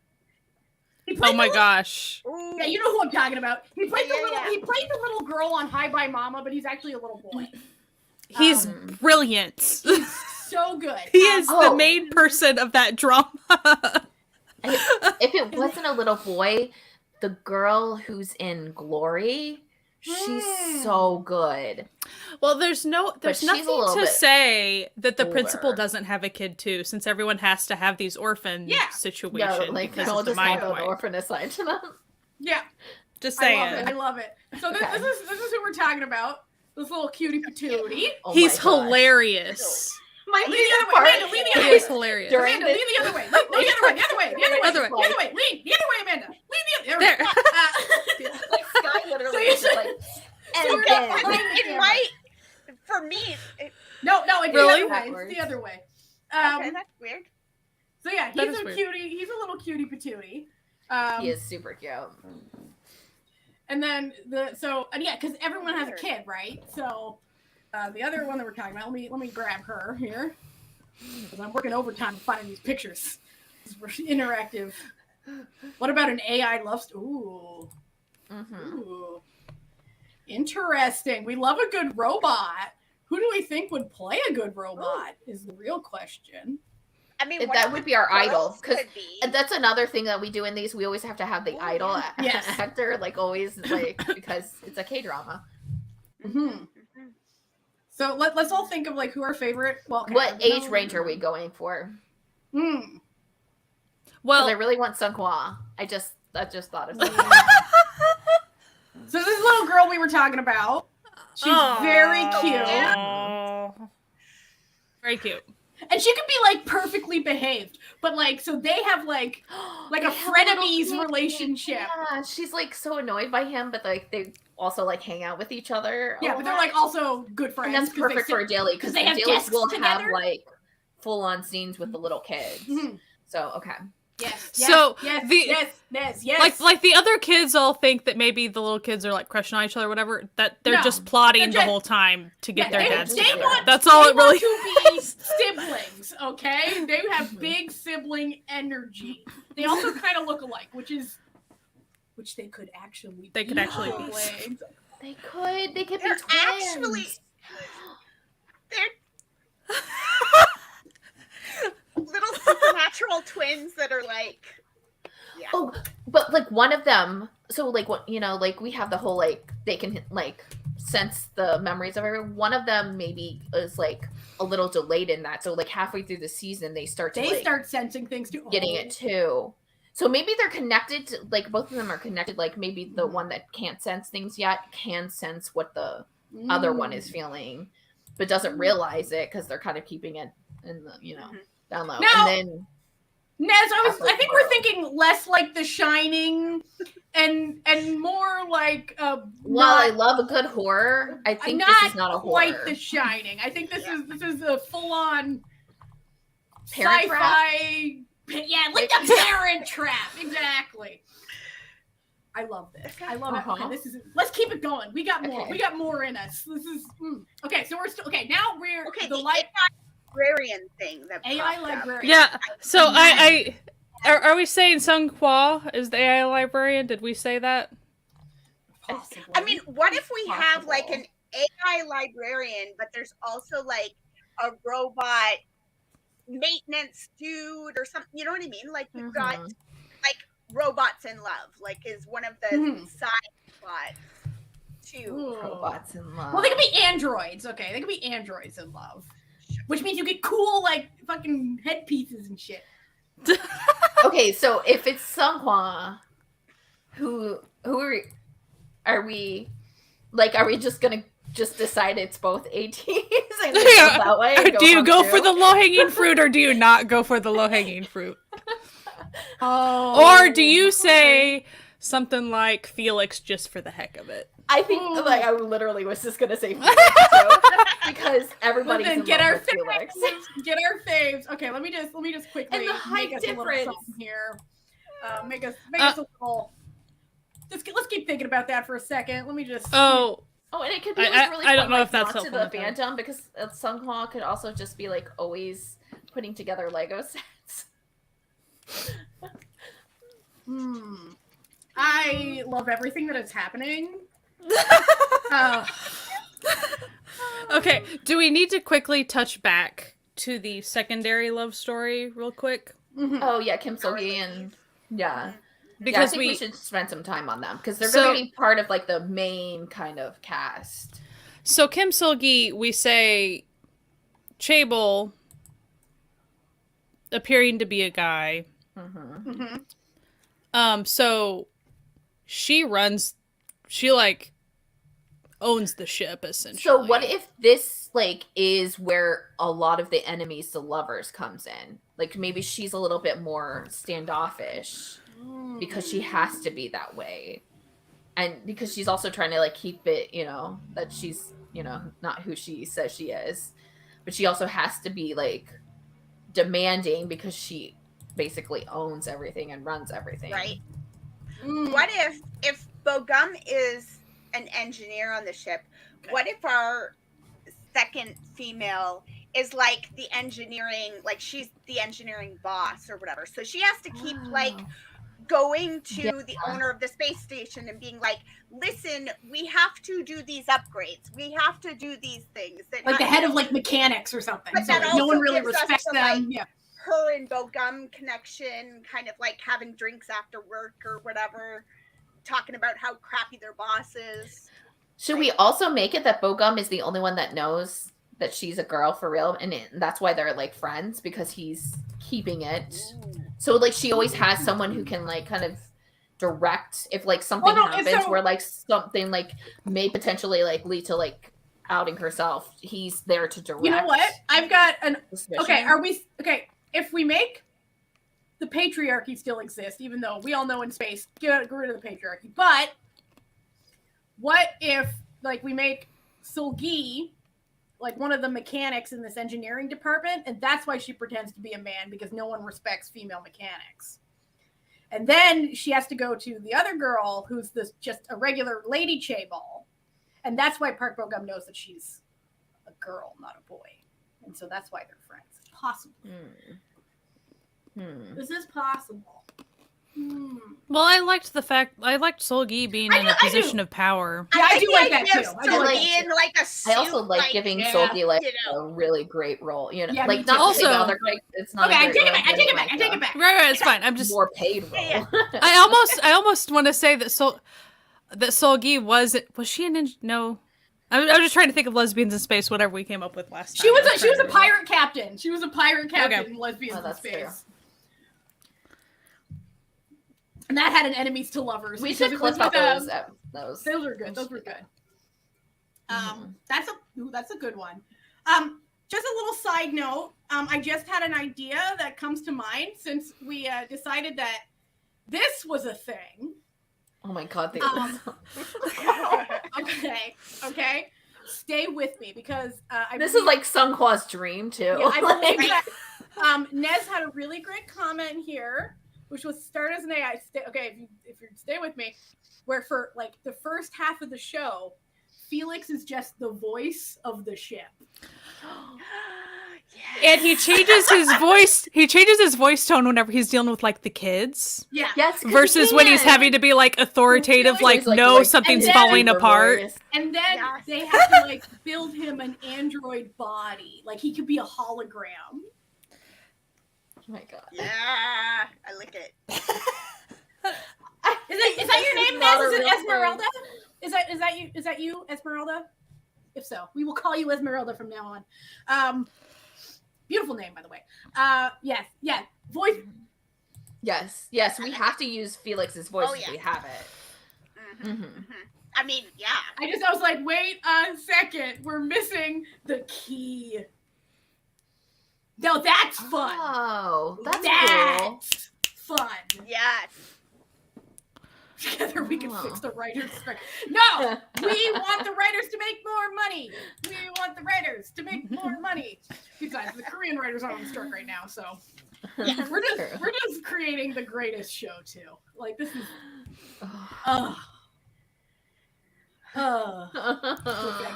Oh my gosh! Yeah, you know who I'm talking about. He played He played the little girl on Hi Bye Mama, but he's actually a little boy. He's brilliant. So good. He is the main person of that drama. If it wasn't a little boy, the girl who's in Glory, she's so good. Well, there's nothing to say that the principal doesn't have a kid too, since everyone has to have these orphan situations because of the mind wipe. An orphan assigned to them. Yeah, just saying. I love it. So this is who we're talking about. This little cutie patootie. Oh He's hilarious. Lean the other way. He is hilarious. Amanda, lean the other way. The other way. Lean the other way, Amanda. Lean the other way. There. Like Sky literally is just like. For me. No, it's really? the other way. It's the other way. Okay, that's weird. So yeah, he's a cutie. He's a little cutie patootie. He is super cute. And then because everyone has a kid, right? So the other one that we're talking about, let me grab her here because I'm working overtime finding these pictures. We're interactive. What about an AI love story? Ooh. Mm-hmm. Ooh. Interesting. We love a good robot. Who do we think would play a good robot? Is the real question. I mean, that would be our idol, because that's another thing that we do in these. We always have to have the idol actor, like always, like because it's a K-drama. Mm-hmm. So let's all think of like who our favorite. Well, what age range are we going for? Well, I really want Sung Hwa. I just thought of something. So this little girl we were talking about, she's very cute. Very cute. And she could be like perfectly behaved, but like so they have like a frenemies relationship. Yeah, she's like so annoyed by him, but like they also like hang out with each other. Yeah, but they're like also good friends. And that's perfect for a daily because the dailies will have like full on scenes with the little kids. Mm-hmm. So okay. Yes. So yes. Like the other kids all think that maybe the little kids are like crushing on each other or whatever. That they're just plotting the whole time to get their dads together. That's all it really is. To be siblings, okay? They have big sibling energy. They also kind of look alike, which they could actually be. They could actually be. They could be twins. Actually, they're little supernatural twins that are like Oh, but like one of them, so like what like we have the whole like they can like sense the memories of everyone. One of them maybe is like a little delayed in that, so like halfway through the season they start sensing things too, getting it too. So maybe they're connected to, like both of them are connected, like maybe the one that can't sense things yet can sense what the other one is feeling but doesn't realize it because they're kind of keeping it in the down low. Now, and then Nez, I think we're thinking less like The Shining and more like I love a good horror. I think this is not a horror. Not quite The Shining. I think this is a full on Parent sci-fi. Trap? Yeah, like the Parent Trap. Exactly. I love this. I love it. Okay, let's keep it going. We got more. Okay. We got more in us. This is okay. So we're still okay. Now we're the librarian thing that AI librarian. Yeah. So I are we saying Sung Hwa is the AI librarian? Did we say that? Possibly. I mean, what if we have like an AI librarian, but there's also like a robot maintenance dude or something? You know what I mean? Like we've got like Robots in Love, like is one of the side plots too. Robots in Love. Well, they could be androids. Okay, they could be androids in love, which means you get cool like fucking headpieces and shit. Okay, so if it's Sung Hwa, who are we? Like, are we just gonna decide it's both ATs and that way? Do you go for the low hanging fruit or do you not go for the low hanging fruit? Or do you say something like Felix just for the heck of it? I think, like, I literally was just gonna say Felix too, because everybody's in love with Felix. Get our faves. Okay, let me just quickly And the height make us difference. a little something here. Make us a little. Let's keep thinking about that for a second. Let me just. Oh, and it could be like really fun, I don't know like, if that's not helpful to the fandom, because Sunghwa could also just be like always putting together Lego sets. I love everything that is happening. Okay, do we need to quickly touch back to the secondary love story real quick? Mm-hmm. Oh yeah, Kim So-gi and because I think we should spend some time on them because they're going to be part of like the main kind of cast. So Kim So-gi, we say Chaebol appearing to be a guy. So she like owns the ship essentially. So what if this like is where a lot of the enemies to lovers comes in? Like maybe she's a little bit more standoffish because she has to be that way. And because she's also trying to like keep it, that she's, not who she says she is. But she also has to be like demanding because she basically owns everything and runs everything. Right. What if Bogum is an engineer on the ship? What if our second female is like the engineering, like she's the engineering boss or whatever? So she has to keep like going to the owner of the space station and being like, listen, we have to do these upgrades. We have to do these things. That like the head of like mechanics or something. But so like, no one really respects them. Like, her and Bogum connection, kind of like having drinks after work or whatever, talking about how crappy their boss is. Should we also make it that Bogum is the only one that knows that she's a girl for real, and that's why they're like friends, because he's keeping it. So like she always has someone who can like kind of direct if like something happens where like something like may potentially like lead to like outing herself. He's there to direct. You know what? I've got an if we make the patriarchy still exist, even though we all know in space, get rid of the patriarchy. But what if like we make Sulgi like one of the mechanics in this engineering department, and that's why she pretends to be a man, because no one respects female mechanics. And then she has to go to the other girl who's just a regular lady Chaebol. And that's why Park Bogum knows that she's a girl, not a boy. And so that's why they're friends. It's possible. This is possible. Well, I liked Sulgi being in a position of power. Yeah, I do like that too. I also like giving Sulgi like a really great role. Like not also. It's not. Okay, I take it back. Right, it's fine. I'm just more paid role. Yeah. I almost want to say that Sulgi was she an no. I'm just trying to think of lesbians in space. Whatever we came up with last time. She was a pirate captain. She was a pirate captain in Lesbians in Space. Fair. And that had an enemies to lovers. We should clip out those. Those were good. Those were good. That's a good one. Just a little side note. I just had an idea that comes to mind since we decided that this was a thing. Oh my god! Okay. Stay with me because this is like Sunghwa's dream too. Yeah, I believe that. Nez had a really great comment here, which was start as an AI. If you stay with me, where for like the first half of the show, Felix is just the voice of the ship. Yes. And he changes his voice. He changes his voice tone whenever he's dealing with like the kids. Yeah. Yes. Versus when he's having to be like authoritative, like no, something's falling apart. And then they have to like build him an android body, like he could be a hologram. Oh my god. Yeah, I like it. Is that your name, Nez? Is it Esmeralda? Is that you, Esmeralda? If so, we will call you Esmeralda from now on. Beautiful name, by the way. Yes, voice. Yes, we have to use Felix's voice if we have it. I mean, yeah. I was like, wait a second, we're missing the key. No, that's fun. Oh, that's fun. Yes. Together we can fix the writers' strike. No, we want the writers to make more money. We want the writers to make more money. Besides, the Korean writers are on strike right now, so we're just creating the greatest show too. Like this is.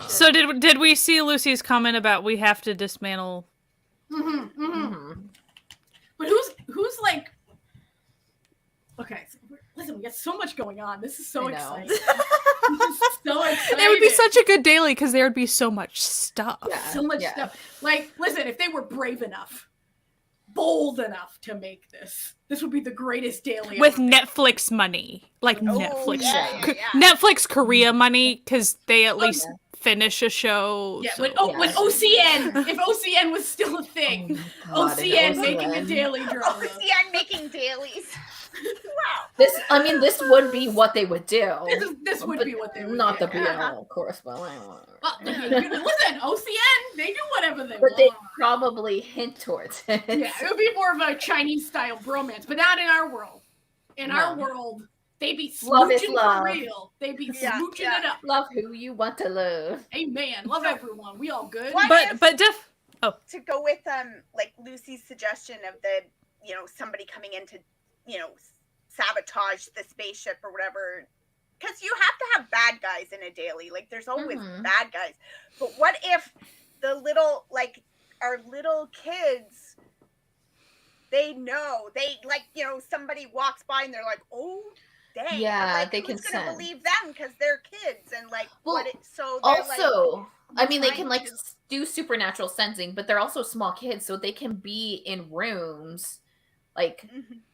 So did we see Lucy's comment about we have to dismantle? But who's like? Okay, listen, we got so much going on. This is so exciting. This is so exciting. It would be such a good daily because there would be so much stuff. Yeah, so much stuff. Like, listen, if they were brave enough, bold enough to make this would be the greatest daily with ever. Netflix money, like Netflix, yeah. Netflix Korea money, because they at least finish a show. Yeah, so. when OCN, if OCN was still a thing, OCN making a daily drama. OCN making dailies. Wow. This would be what they would do. This would be what they would not do. the BL, of course, but listen, OCN, they do whatever they but want. they probably hint towards it. Yeah, it would be more of a Chinese style bromance, but not in our world. In our world, they be smooching for real. They be smooching it up. Love who you want to love. Amen. Love everyone. We all good. To go with like Lucy's suggestion of the somebody coming in to sabotage the spaceship or whatever, because you have to have bad guys in a daily. Like there's always bad guys. But what if the little our little kids, they know, somebody walks by and they're like, oh dang, yeah, they who's can gonna believe them because they're kids and so also they can do supernatural sensing, but they're also small kids, so they can be in rooms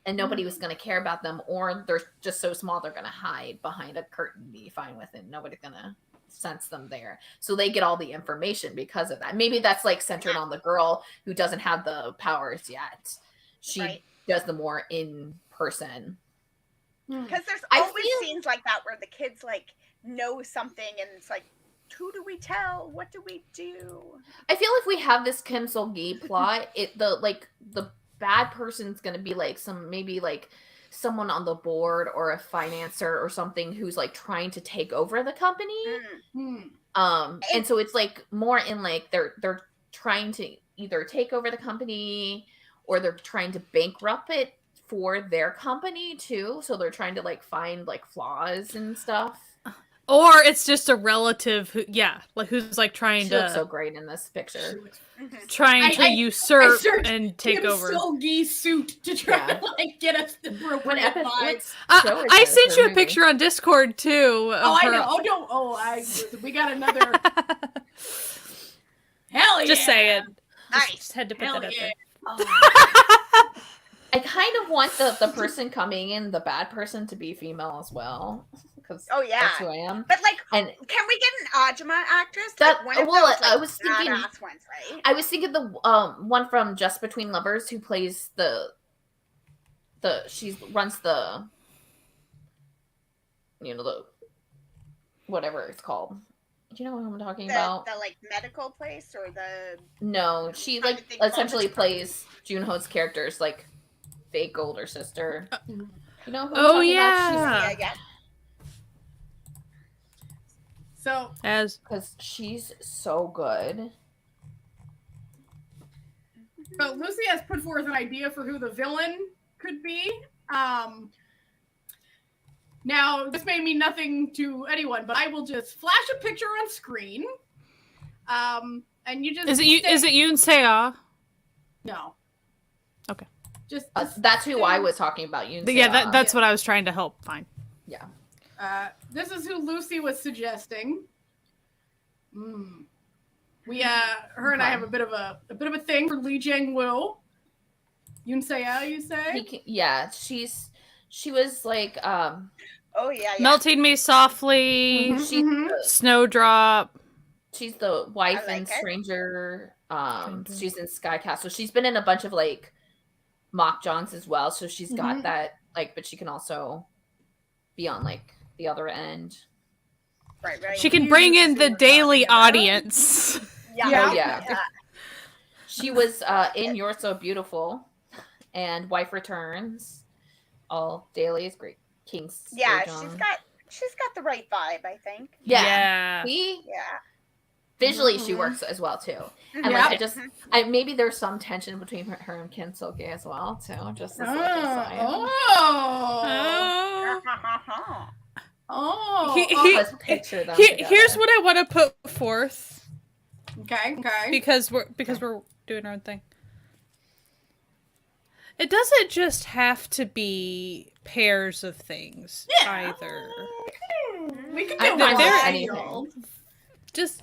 and nobody was going to care about them, or they're just so small they're going to hide behind a curtain and be fine with it. Nobody's going to sense them there, so they get all the information because of that. Maybe that's centered on the girl who doesn't have the powers yet. She does the more in person, because there's always scenes like that where the kids know something and it's like, who do we tell? What do we do? I feel if we have this Kim Sol-gi plot, the bad person's gonna be someone on the board or a financer or something who's trying to take over the company. And so it's more in they're trying to either take over the company or they're trying to bankrupt it for their company too. So they're trying to find flaws and stuff. Or it's just a relative who, who's trying she to. Looks so great in this picture. Trying to usurp and take Kim over. Sol-gi suit to try to get us the appropriate vibes. I sent you a picture on Discord too. I know. Oh no. We got another. Hell yeah! Just saying. Nice. Just had to put that out there. I kind of want the person coming in, the bad person, to be female as well. That's who I am. But can we get an Ajima actress? I was thinking badass ones, right? I was thinking the one from Just Between Lovers who plays she runs the the whatever it's called. Do you know what I'm talking about? The medical place or the No, she essentially plays Junho's character's fake older sister. You know who I'm talking about? Yeah. So, because she's so good. So Lucy has put forth an idea for who the villain could be. Now, this may mean nothing to anyone, but I will just flash a picture on screen. And you just is it Yoon Se-ah? No. Okay. Just that's who I was talking about. Yoon Se-ah. Yeah, that's what I was trying to help find. Yeah. This is who Lucy was suggesting. We her and I have a bit of a thing for Lee Jang-woo. Yoon Se-ah, you say? She was Melting Me Softly. Snowdrop. She's the wife in Stranger. She's in Sky Castle. She's been in a bunch of mock Johns as well, so she's got that but she can also be on the other end. Right. She can bring in the daily audience. Yeah. She was in You're So Beautiful and Wife Returns. all dailies. Great King's. Yeah, Sojong. she's got the right vibe, I think. Yeah. Yeah. Visually, she works as well too. And like, maybe there's some tension between her and Kim Soke as well too. Just as like a Here's what I want to put forth. Okay. Because we're doing our own thing. It doesn't just have to be pairs of things either. We can do anything. Just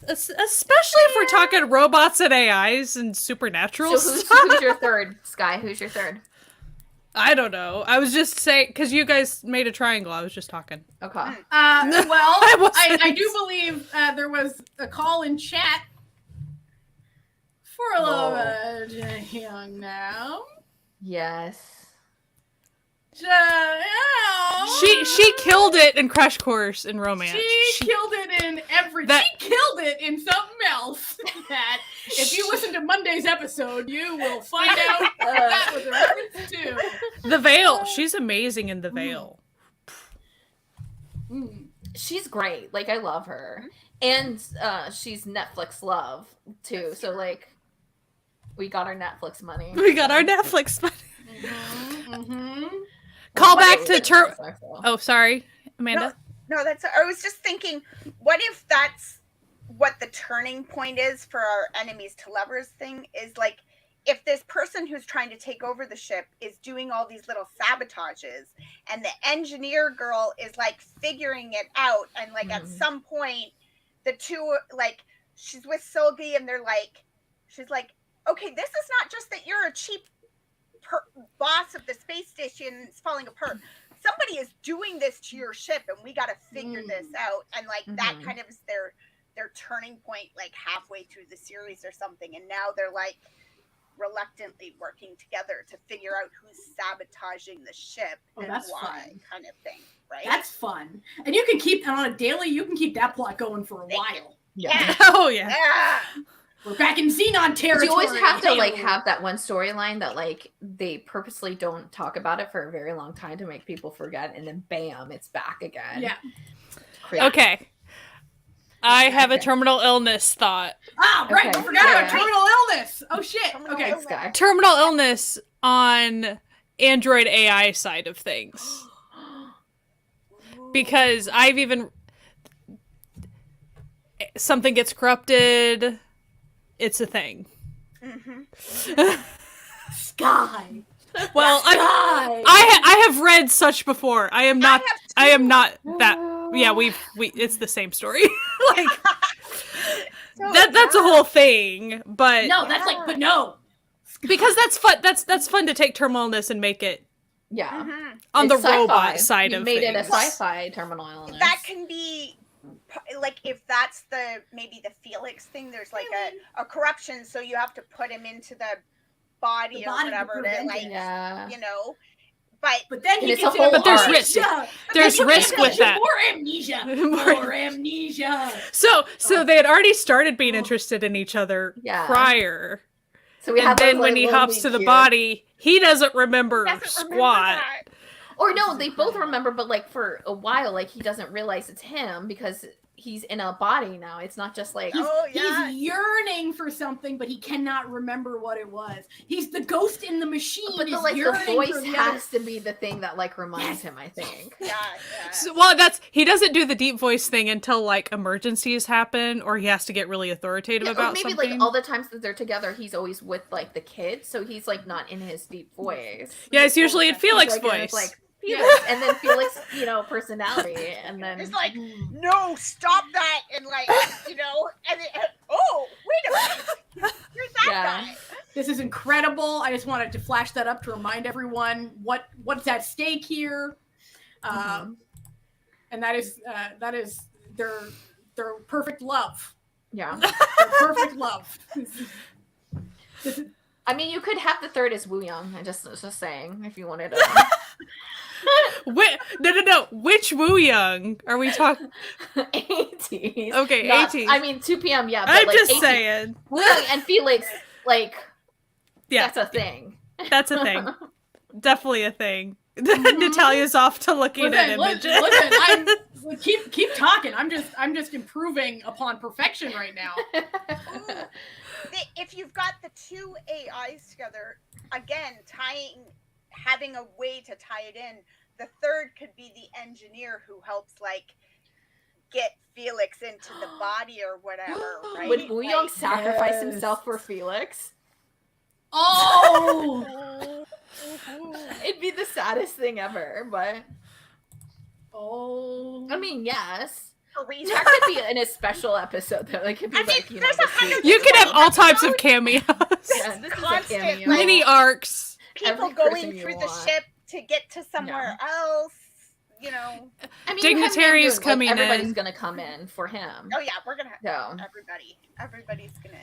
especially if we're talking robots and AIs and supernatural stuff. Who's your third, Sky? Who's your third? I don't know. I was just saying, because you guys made a triangle. I was just talking. Okay. Well, I do believe there was a call in chat for a little young now. Yes. She killed it in Crash Course in Romance. She killed it in everything. She killed it in something else that if you listen to Monday's episode, you will find out what that was a reference to. The Veil. She's amazing in The Veil. She's great. Like, I love her. And she's Netflix love, too. So, like, we got our Netflix money. Call back to Oh, sorry, Amanda. No, that's. I was just thinking, what if that's what the turning point is for our enemies to lovers thing? Is like, if this person who's trying to take over the ship is doing all these little sabotages, and the engineer girl is like figuring it out, and like at some point, the two, like, she's with Solgi, and she's like, okay, this is not just that you're a cheap boss of the space station and it's falling apart. Somebody is doing this to your ship, and we got to figure this out. And like that kind of is their turning point, like halfway through the series or something. And now they're like reluctantly working together to figure out who's sabotaging the ship and why, fun. Kind of thing, right? That's fun, and you can keep on a daily. You can keep that plot going for a while. Yeah. Oh yeah. We're back in Xenon territory. You always have to like have that one storyline that like they purposely don't talk about it for a very long time to make people forget, and then bam, it's back again. Yeah. Okay. I have a terminal illness thought. Ah, right. We forgot about terminal illness. Oh shit. Okay. Terminal illness on Android AI side of things. Because something gets corrupted. It's a thing. Sky. Well, I have read such before. I am not that. Yeah, it's the same story. Like that's a whole thing. But no. Because that's fun. That's fun to take terminal illness and make it. Yeah. On the robot side of things. Made it a sci-fi terminal illness. That can be. Like if that's maybe the Felix thing, there's like a corruption, so you have to put him into the body or whatever to like, you know. But then he gets but there's risk. There's risk with that. More amnesia. So they had already started being interested in each other prior. So then when he hops to the body, he doesn't remember squat. Or no, they both remember, but like for a while, like he doesn't realize it's him because he's in a body now. It's not just like he's yearning for something, but he cannot remember what it was. He's the ghost in the machine. But the voice has to be the thing that like reminds him, I think. So, he doesn't do the deep voice thing until like emergencies happen or he has to get really authoritative about maybe something. Like all the times that they're together, he's always with like the kids, so he's like not in his deep voice. Yeah, it's usually in Felix voice. Felix, and then Felix, personality, and then it's like, no, stop that, and like, and wait a minute, you're that guy. This is incredible. I just wanted to flash that up to remind everyone what's at stake here, and that is their perfect love. Yeah, their perfect love. I mean, you could have the third as Woo Young. I just saying, if you wanted to. No. Which Woo Young are we talking? 80s. Okay, 80s. I mean, 2 p.m. Yeah, but I'm like just 80s. saying. Woo Young and Felix, like, yeah, that's a thing. That's a thing. Definitely a thing. Natalia's off to looking at images. Listen, keep talking. I'm just improving upon perfection right now. If you've got the two AIs together, again, having a way to tie it in, the third could be the engineer who helps like get Felix into the body or whatever, right? Would Woo-Young sacrifice himself for Felix? Oh! It'd be the saddest thing ever, but... Oh. I mean, yes. That could be in a special episode, though. It could be you could have all types of cameos. Yeah, this constant, is a cameo. Mini arcs. People going through the ship to get to somewhere else, you know. I mean, dignitaries coming in. Everybody's gonna come in for him. Oh yeah, we're gonna have everybody. Everybody is going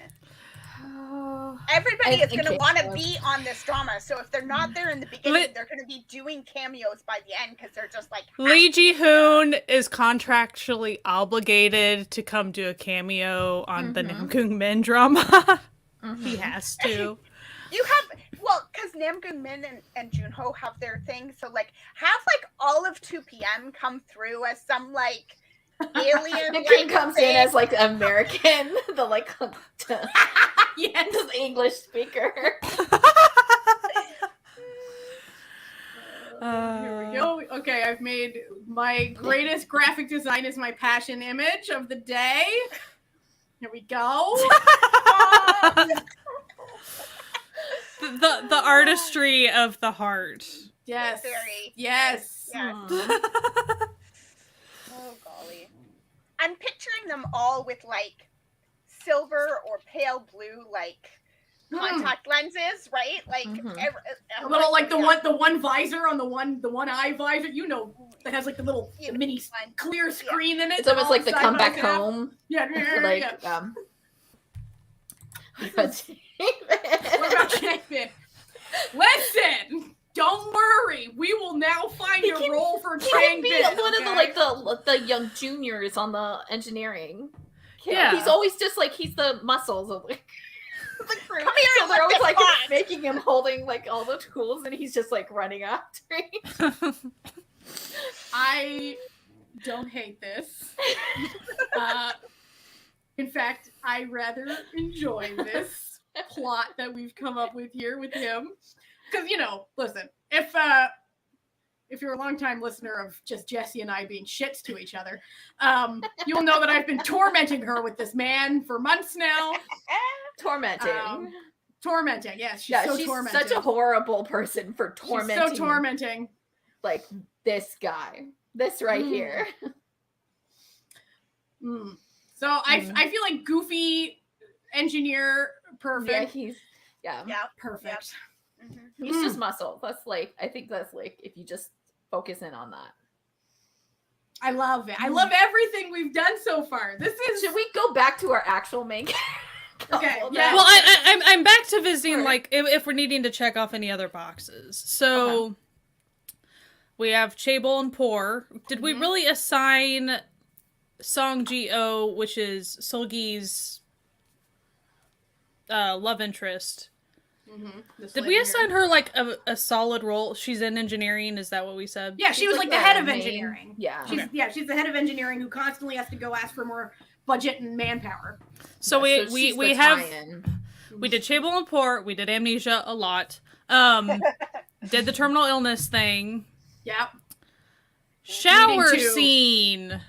to want to be on this drama. So if they're not there in the beginning, they're going to be doing cameos by the end because they're just like... Lee Ji-hoon is contractually obligated to come do a cameo on the Namgung Min drama. He has to. Because Namgung Min and Junho have their thing. So, like, have, like, all of 2 p.m. come through as some, like... alien the king comes in as like American, the like yes, the English speaker. Here we go. Okay, I've made my greatest graphic design is my passion image of the day. Here we go. The artistry of the heart. Yes. Yes. Oh, golly. I'm picturing them all with, like, silver or pale blue, like, contact lenses, right? Like, a little, like, the one visor on the one eye visor, you know, that has, like, the little mini clear screen in it. It's almost like the come back home. Yeah. What about David? Listen! Don't worry, we will now find a role for Chang. He can be one of the young juniors on the engineering. Yeah, he's always just like he's the muscles of like the crew. Come here, so they're always like making him holding like all the tools, and he's just like running after him. I don't hate this. In fact, I rather enjoy this plot that we've come up with here with him. Because, you know, listen, if you're a longtime listener of just Jesse and I being shits to each other, you'll know that I've been tormenting her with this man for months now. Tormenting, yes. She's tormenting. Such a horrible person for tormenting. She's so tormenting. Like this guy. This right here. So I feel like goofy engineer, perfect. Yeah, perfect. Yep. He's just muscle. I think that's like if you just focus in on that. I love it. I love everything we've done so far. Should we go back to our actual main character? Okay. Yeah. Well, I'm back to visiting like if we're needing to check off any other boxes. So we have Chaebol and Poor. Did we really assign Song Ji-oh, which is Seolgi's love interest? Did we assign her like a solid role? She's in engineering. Is that what we said? Yeah, she was like the head of engineering. Yeah, she's the head of engineering who constantly has to go ask for more budget and manpower. So we did Chaebol and Poor. We did Amnesia a lot. Did the terminal illness thing. Yep. Shower scene.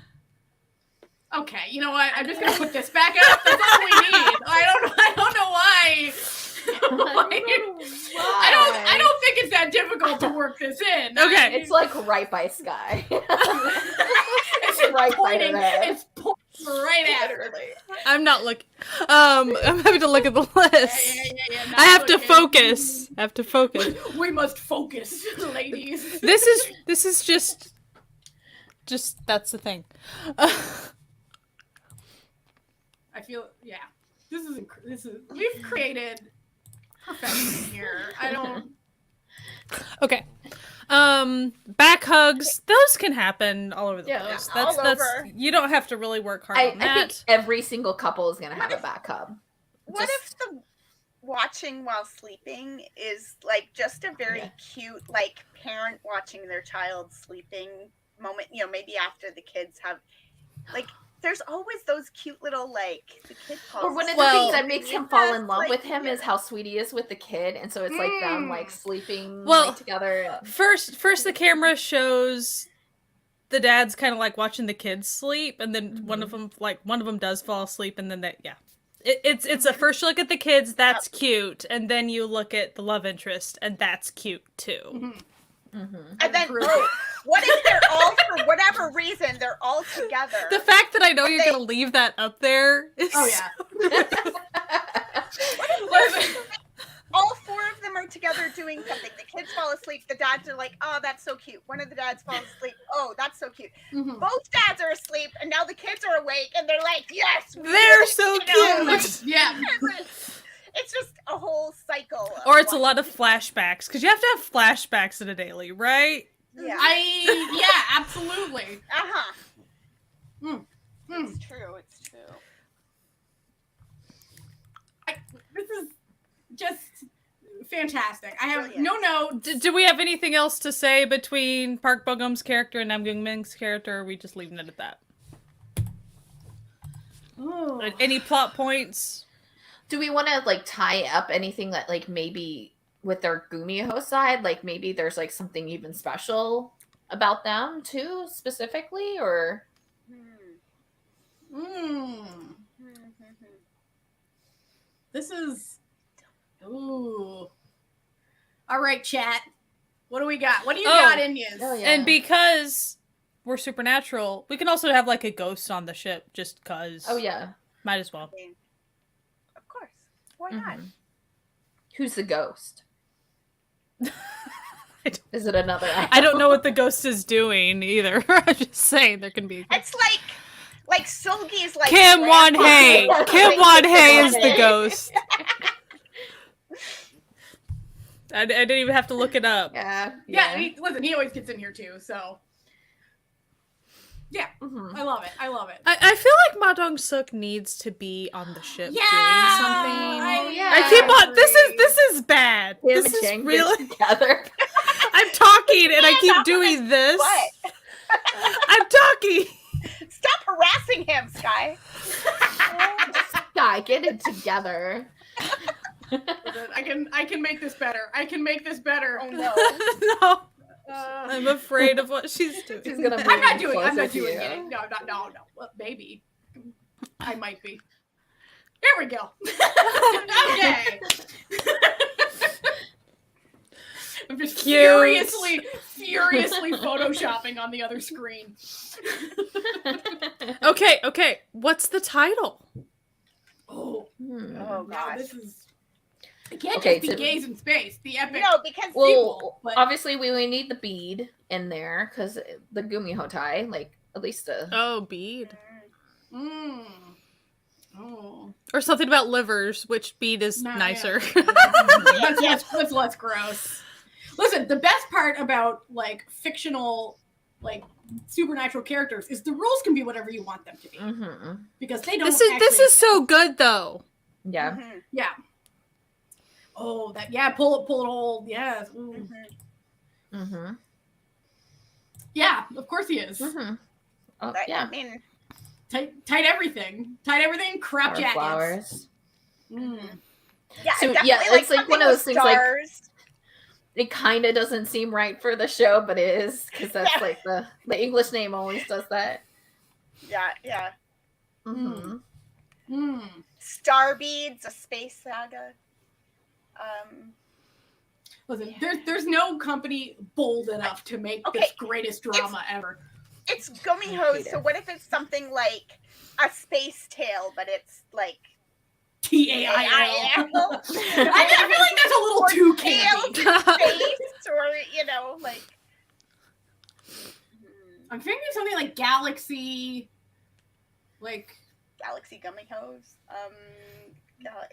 Okay, you know what? I'm just gonna put this back up. That's all we need. I don't know why. I don't think it's that difficult to work this in. Okay, it's like right by Sky. It's right pointing. It's pointing right at her. I'm not looking. I'm having to look at the list. Yeah, I have to focus. We must focus, ladies. This is just that's the thing. I feel This is we've created perfection here. I don't. Okay. Back hugs, those can happen all over the place. That's you don't have to really work hard on that. I think every single couple is gonna have a back hug. What watching while sleeping is like just a very cute, like parent watching their child sleeping moment. You know, maybe after the kids have, like, there's always those cute little, like, the kid falls Or one of asleep. the things that makes him fall in love like, with him is how sweet he is with the kid, and so it's like them like sleeping together. First the camera shows the dad's kind of like watching the kids sleep, and then one of them does fall asleep, and then it's a first you look at the kids, that's cute, and then you look at the love interest, and that's cute too. And then what if they're all, for whatever reason, they're all together? The fact that I know you're gonna leave that up there is all four of them are together doing something. The kids fall asleep. The dads are like, oh, that's so cute. One of the dads falls asleep. Oh, that's so cute. Both dads are asleep, and now the kids are awake, and they're like, yes, they're so cute. Yeah. It's just a whole cycle. Or it's a lot of flashbacks, because you have to have flashbacks in a daily, right? Yeah. Absolutely. It's true. It's true. This is just fantastic. I have no notes. Do we have anything else to say between Park Bo-gum's character and Nam Kyung-min's character, or are we just leaving it at that? Ooh. Any plot points? Do we want to like tie up anything that like maybe with their Gumiho side, like maybe there's like something even special about them too, specifically, or? This is. Ooh. All right, chat. What do we got? What do you got in you? Oh, yeah. And because we're supernatural, we can also have like a ghost on the ship, just cause. Oh yeah. Might as well. Of course. Why not? Who's the ghost? Is it another? I don't know what the ghost is doing either. I'm just saying there can be. It's like Sulgi's like Kim Won-hee. Kim Won-hee is the ghost. I didn't even have to look it up. Yeah. Listen, he always gets in here too, so. Yeah, I love it. I love it. I feel like Ma Dong-suk needs to be on the ship doing something. I keep on. This is bad. Him this and is Jang really together. I'm talking and I keep doing this. What? I'm talking. Stop harassing him, Sky. Sky, get it together. I can make this better. I can make this better. Oh no. No. I'm afraid of what she's doing. She's gonna I'm not doing it. it. No. Well, maybe. I might be. Here we go. Okay. I'm just furiously photoshopping on the other screen. Okay. What's the title? Oh Oh gosh. this is. It can't just be gays in space. The epic. No, because sequel, but... obviously we need the bead in there because the Gumiho tai, like at least a bead. Oh. Or something about livers, which bead is nicer. That's less gross. Listen, the best part about like fictional, like supernatural characters is the rules can be whatever you want them to be because they don't. This is so good though. Yeah. Yeah. Oh, pull it all. Yes. Yeah, of course he is. Oh, yeah. I mean, tight everything. Crap jackets. Flowers. Yeah, So definitely, yeah, it's like one of those things. Like it kind of doesn't seem right for the show, but it is because that's like the English name always does that. Yeah. Star Beads, a space saga. Listen, there's no company bold enough to make this greatest drama ever. It's Gumiho, so what if it's something like a space tale, but it's like TAIL? I feel like that's a little too campy. Space, or like. I'm thinking something like Galaxy, like Galaxy Gumihos.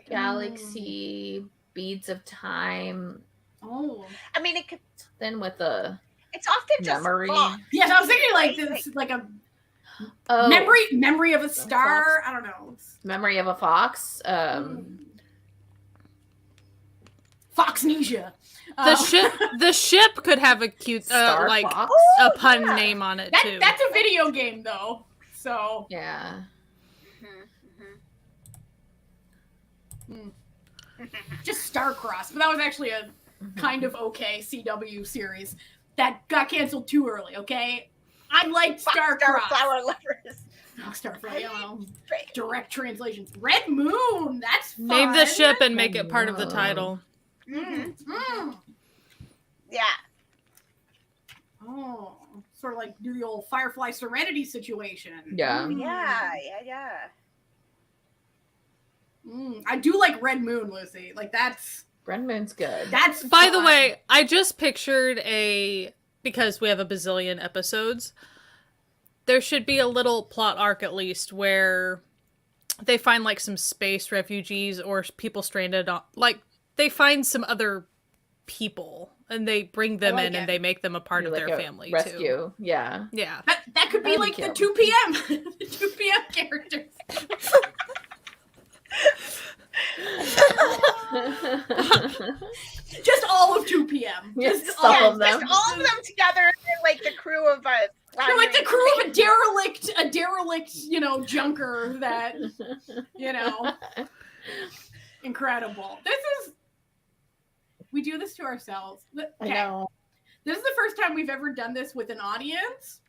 Galaxy Beads of Time. Oh, I mean, it could. Then with a. It's often memory. Just yes, I was thinking like this, like a memory of a star. I don't know. Memory of a Fox. Foxnesia. The ship could have a cute like Fox? a pun name on it too. That's a video game though. So yeah. Just Starcross, but that was actually a kind of okay CW series that got canceled too early. Okay, I like Starcross. Starflower lovers. No, Starflower. You know, direct translations. Red Moon. That's fun. Name the ship and make it part of the title. Yeah. Oh, sort of like do the old Firefly Serenity situation. Yeah. Yeah. I do like Red Moon, Lucy. Like that's Red Moon's good. That's By fun. the way, I just pictured because we have a bazillion episodes, there should be a little plot arc at least where they find like some space refugees or people stranded on, like they find some other people and they bring them in and they make them a part of like their a family rescue. too. Yeah. Yeah. That could be like the 2 p.m. the 2 p.m. characters. Just all of 2 p.m. Just Just all all of them together, like the crew of a. They're like the crew of a derelict, junker that, incredible. We do this to ourselves. Okay. I know. This is the first time we've ever done this with an audience.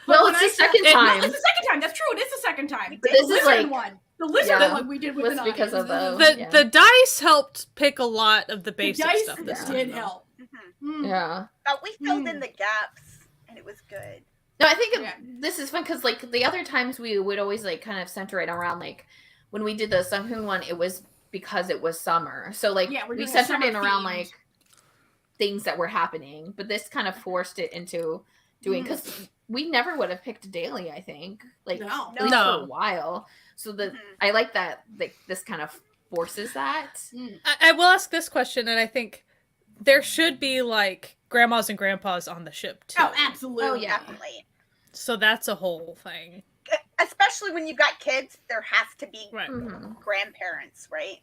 Well, it's the second time. It's the second time. That's true. It is the second time. But this is like one. The lizard one we did with an audience. Because of the dice helped pick a lot of the basic dice stuff this time. did help. Yeah. But we filled in the gaps, and it was good. No, I think this is fun because like the other times we would always like kind of center it around like when we did the Sunghoon one, it was because it was summer. So like we centered it around like things that were happening, but this kind of forced it into doing because we never would have picked daily. I think like at least for a while. So I like that like this kind of forces that. I will ask this question, and I think there should be like grandmas and grandpas on the ship too. Oh, absolutely. Oh, yeah. Definitely. So that's a whole thing. Especially when you got kids, there has to be grandparents, right?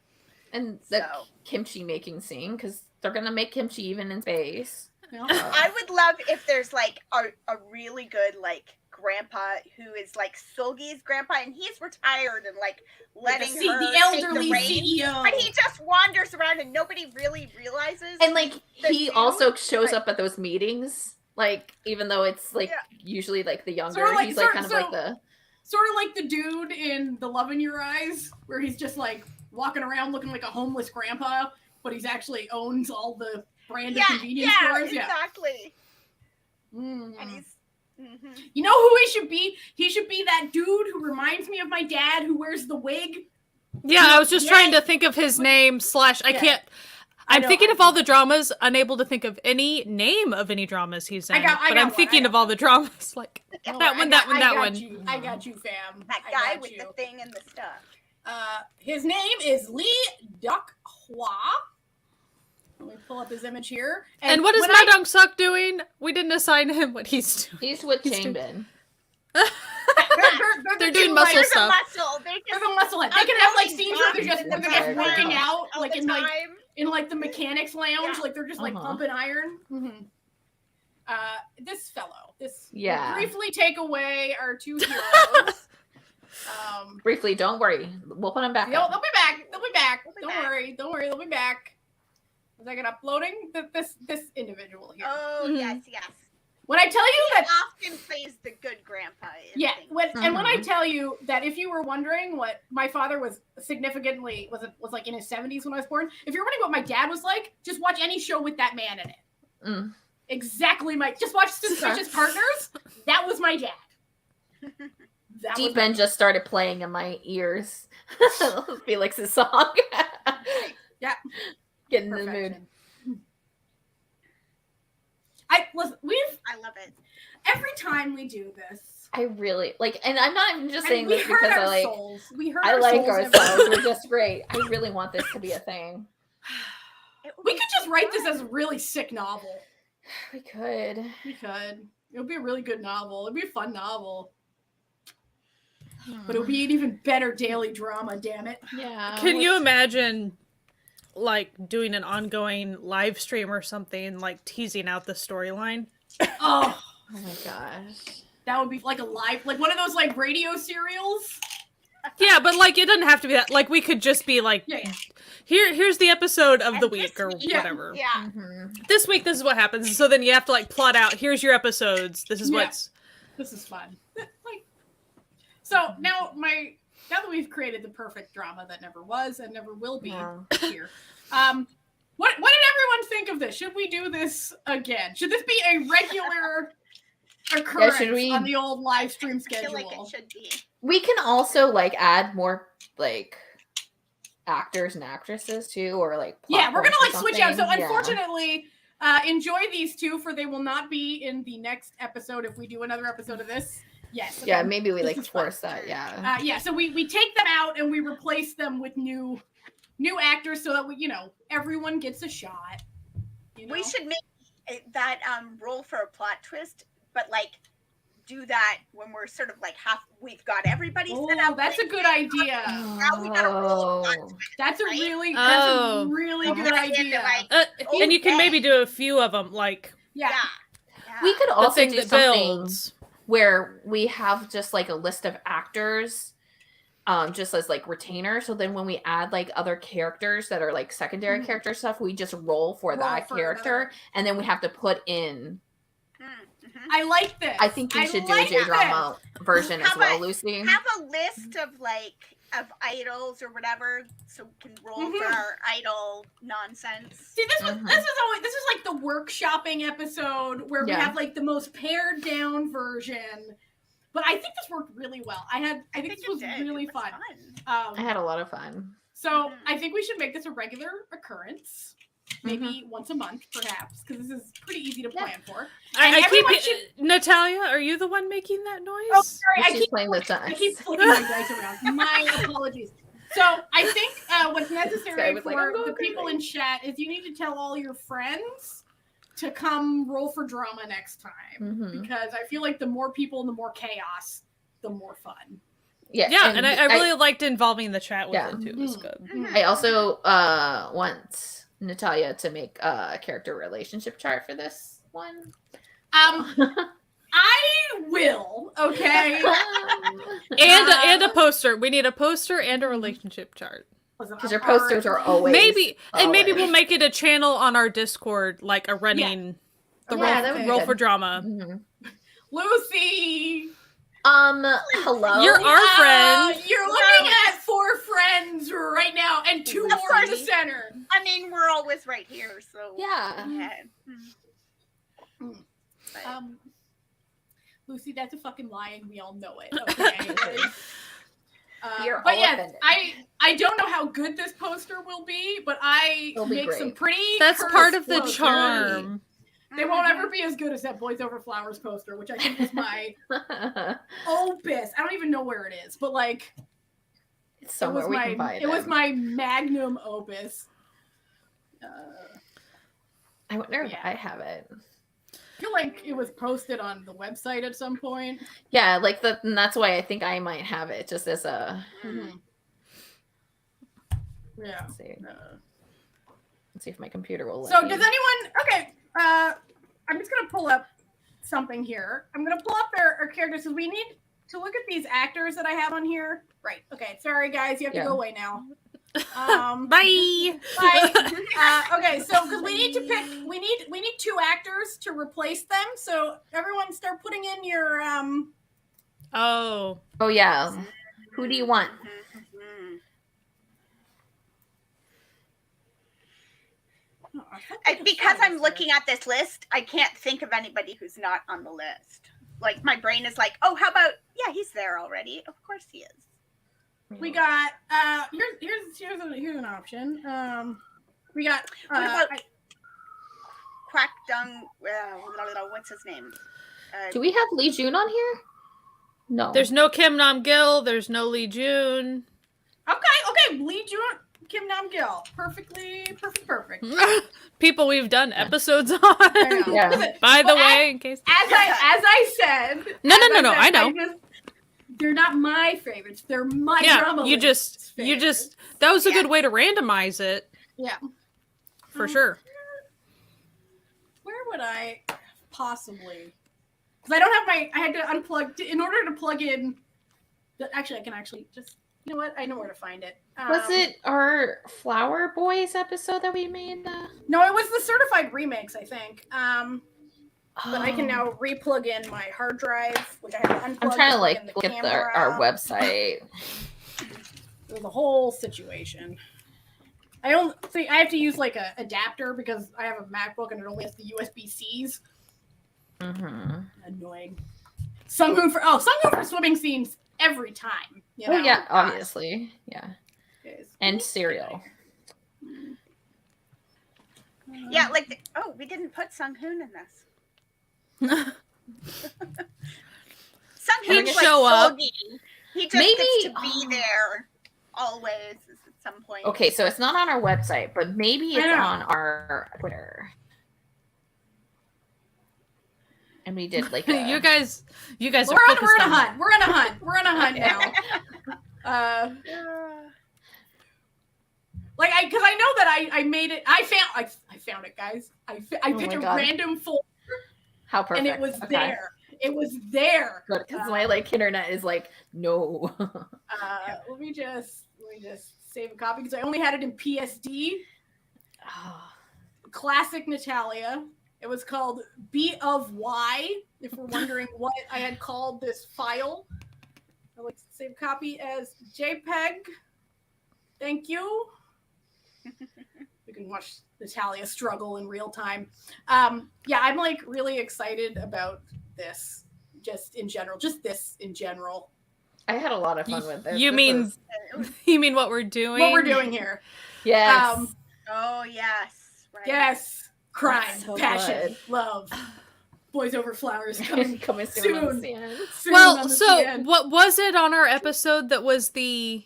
And the kimchi making scene, because they're going to make kimchi even in space. I would love if there's like a really good like grandpa who is like Sulgi's grandpa and he's retired and like letting her the elderly CEO. But he just wanders around and nobody really realizes. And like he also shows up at those meetings. Like, even though it's like usually like the younger, he's like kind of like the sort of like the dude in The Love in Your Eyes, where he's just like walking around looking like a homeless grandpa, but he's actually owns all the brand of convenience stores. Yeah, exactly. And he's You know who he should be? He should be that dude who reminds me of my dad who wears the wig. Yeah, I was just trying to think of his name / I can't. I'm thinking of all the dramas, unable to think of any name of any dramas he's in. But I'm thinking of all the dramas, like that one. I got you, fam. That guy with the thing and the stuff. His name is Lee Duck-hwa. Let me pull up his image here. And what is Ma Dong-suk doing? We didn't assign him what he's doing. He's with Changbin. They're doing muscle stuff. They're the muscle head. They can have like scenes where they're just working out, like in like the mechanics lounge, like they're just like pumping iron. This fellow, will briefly take away our two heroes. Briefly, don't worry, we'll put them back. They'll be back. Don't worry, they'll be back. Is that uploading this individual here? Oh yes. When I tell you he that often plays the good grandpa. And when I tell you that, if you were wondering what my father was significantly was like in his 70s when I was born, if you're wondering what my dad was like, just watch any show with that man in it. Exactly, just watch Suspicious Partners. That was my dad. Deep End just started playing in my ears. Felix's song. Yeah. Getting in the mood. I love it. Every time we do this, I really like, and I'm not even just saying this because I like. I like ourselves. We're just great. I really want this to be a thing. We could just write this as a really sick novel. We could. It would be a really good novel. It'd be a fun novel. But it would be an even better daily drama. Damn it! Yeah. Can you imagine? like doing an ongoing live stream or something, like teasing out the storyline. Oh my gosh. That would be like a live, like one of those like radio serials. Yeah, but like it doesn't have to be that. Like we could just be like, here's the episode of the week or whatever. Yeah. Mm-hmm. This week, this is what happens. So then you have to like plot out. Here's your episodes. This is what's. This is fun. Like, so now that we've created the perfect drama that never was and never will be here. What did everyone think of this? Should we do this again? Should this be a regular occurrence on the old live stream schedule? I feel like it should be. We can also like add more like actors and actresses too, or like we're gonna like switch out. So unfortunately, enjoy these two, for they will not be in the next episode if we do another episode of this. Yes. Okay. Yeah, maybe we like force that. Yeah. So we take them out and we replace them with new actors so that we, everyone gets a shot. We should make that role for a plot twist, but like do that when we're sort of like we've got everybody set up. That's a good idea. Now we gotta roll a plot twist, that's a really good idea. And you can maybe do a few of them, like we could also do something builds where we have just like a list of actors just as like retainer, so then when we add like other characters that are like secondary character stuff, we just roll for that character and then we have to put in. I like this. I think you should do a J-drama version as well, Lucy. Have a list of idols or whatever, so we can roll for our idol nonsense. See, this is like the workshopping episode where we have like the most pared down version. But I think this worked really well. I think this was really fun. I had a lot of fun. So I think we should make this a regular occurrence. Maybe once a month, perhaps, because this is pretty easy to plan for. Natalia, are you the one making that noise? Oh, sorry, I keep flicking my dice around. My apologies. So I think what's necessary for the people in chat is you need to tell all your friends to come roll for drama next time, because I feel like the more people and the more chaos, the more fun. Yeah, and I really liked involving the chat with it too. It was good. I also want Natalia to make a character relationship chart for this one. I will. Okay. and a poster. We need a poster and a relationship chart. Because your posters are always maybe we'll make it a channel on our Discord, like a running roll for drama. Lucy. Hello. You're our friend. You're looking at 4 friends right now, and 2 more in the center. I mean, we're always right here, so yeah. Lucy, that's a fucking lie, and we all know it. Okay. But yes, I don't know how good this poster will be, but I make some pretty. That's part of the charm. They won't ever be as good as that Boys Over Flowers poster, which I think was my opus. I don't even know where it is, but like, it's somewhere we can find it. It was my magnum opus. I wonder if I have it. I feel like it was posted on the website at some point. Yeah, like and that's why I think I might have it, just as a. Yeah. Let's see. Let's see if my computer will let me. Does anyone? Okay. I'm just gonna pull up something here. I'm gonna pull up our characters because we need to look at these actors that I have on here. Right. Okay. Sorry, guys. You have to go away now. Bye. Okay. So because we need to pick, we need 2 actors to replace them. So everyone, start putting in your Oh yeah. Who do you want? Because I'm looking at this list, I can't think of anybody who's not on the list. Like, my brain is like, oh, how about, he's there already. Of course he is. We got, here's an option. We got, what about Quack Dung, what's his name? Do we have Lee Jun on here? No. There's no Kim Nam Gil. There's no Lee Jun. Okay, Lee Jun. Kim Nam Gil. Perfect. People we've done episodes on. Yeah. By the way, in case. As I said. No. I know. They're not my favorites. They're my drama. You just. That was a good way to randomize it. Yeah. For sure. Where would I possibly? Because I don't have my. I had to unplug in order to plug in. Actually, I can actually just. You know what? I know where to find it. Was it our Flower Boys episode that we made? No, it was the certified remakes, I think. But I can now re-plug in my hard drive, which I have to unplug. I'm trying to like look at our website. There's a whole situation. I have to use like a adapter because I have a MacBook and it only has the USB-Cs. Mm-hmm. Annoying. Sunghoon for swimming scenes every time. You know? Oh yeah, obviously, yeah. And cereal. Yeah, like we didn't put Sunghoon in this. He'd show up. He just gets to be there always at some point. Okay, so it's not on our website, but maybe it's on our Twitter. And we did like you guys we're are on a hunt. We're on a hunt now. Like because I know that I made it. I found it, guys. I picked a random folder. How perfect. And it was there. It was there. Good, because my like internet is like no. Let me just save a copy because I only had it in PSD. Classic Natalia. It was called B of Y. If we're wondering what I had called this file, I like to save a copy as JPEG. Thank you. You can watch Natalia struggle in real time. Yeah, I'm like really excited about this. Just in general. I had a lot of fun with this. You mean what we're doing? What we're doing here? Yes. Oh yes. Right. Yes. Crime, so passion, good. Love. Boys Over Flowers coming soon. Well, so what was it on our episode that was the?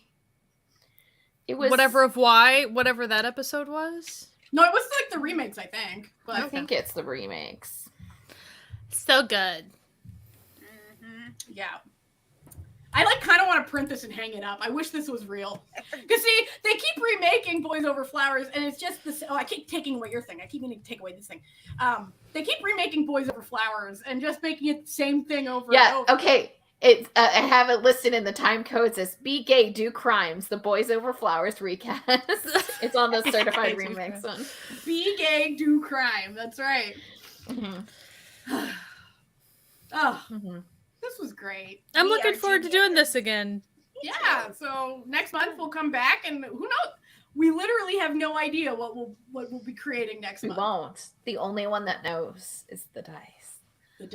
It was whatever that episode was. No, it was like the remakes, I think. But I think it's the remakes. So good. Mm-hmm. Yeah. I like kind of want to print this and hang it up. I wish this was real. Because see, they keep remaking Boys Over Flowers, and it's just this. Oh, I keep taking away your thing. I keep meaning to take away this thing. They keep remaking Boys Over Flowers and just making it the same thing over and over. Okay. It's I have it listed in the time codes as "Be Gay, Do Crimes." The Boys Over Flowers recast. It's on the certified remix one. Be Gay, Do Crime. That's right. Mm-hmm. Oh. Mm-hmm. This was great. I'm looking forward to doing this again. Yeah, so next month we'll come back and who knows? We literally have no idea what we'll be creating next month. We won't. The only one that knows is the dice. The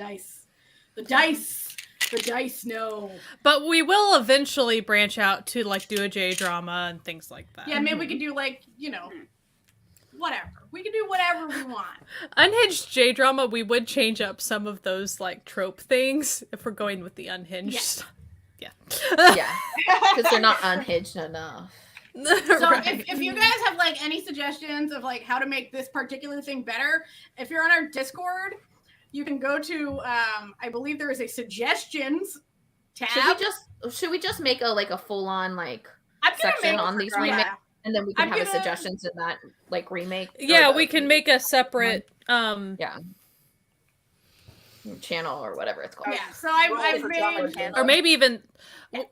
dice know. But we will eventually branch out to like do a J drama and things like that. Yeah, maybe we could do like, whatever. We can do whatever we want. Unhinged J drama, we would change up some of those like trope things if we're going with the unhinged. Yeah. Yeah. Because they're not unhinged enough. So right. if you guys have like any suggestions of like how to make this particular thing better, if you're on our Discord, you can go to I believe there is a suggestions tab. Should we just make a full on like section on these remakes? Yeah. And then we can have suggestions in that like remake. Yeah, we can make a separate channel or whatever it's called. Yeah, so I've made, or maybe even.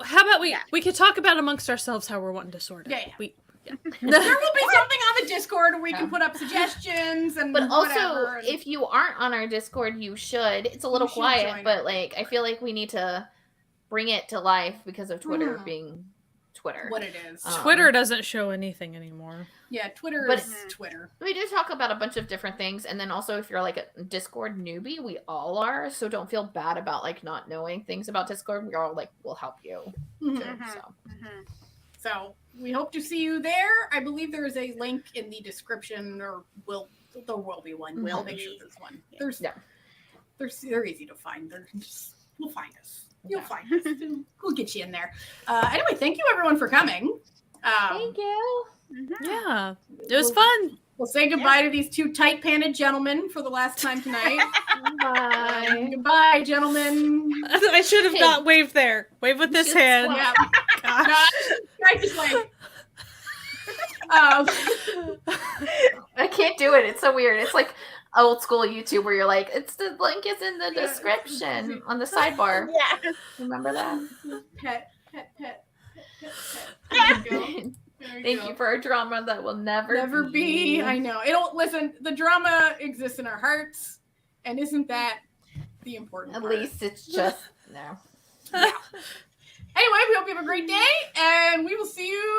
How about we could talk about amongst ourselves how we're wanting to sort it. Yeah. There will be something on the Discord where we can put up suggestions and. But also, if you aren't on our Discord, you should. It's a little quiet, but like I feel like we need to bring it to life because of Twitter being Twitter. What it is. Twitter doesn't show anything anymore. Yeah, Twitter is Twitter. We do talk about a bunch of different things, and then also if you're like a Discord newbie, we all are, so don't feel bad about like not knowing things about Discord. We all like will help you. Too, So we hope to see you there. I believe there is a link in the description, or there will be one. We'll make sure there's one. They're easy to find. We'll find us. You'll find us. We'll get you in there. Anyway, thank you everyone for coming. Thank you. Yeah, it was fun. We'll say goodbye to these two tight-panted gentlemen for the last time tonight. Bye. Goodbye, gentlemen. I should have not waved there. Wave with this hand. Yeah. Gosh. I just like. I can't do it. It's so weird. It's like old school YouTube where you're like, it's the link is in the description on the sidebar. Yeah. Remember that? Pet. Thank you for a drama that will never be. I know. Listen, the drama exists in our hearts, and isn't that the important part? At least it's just no. Yeah. Anyway, we hope you have a great day, and we will see you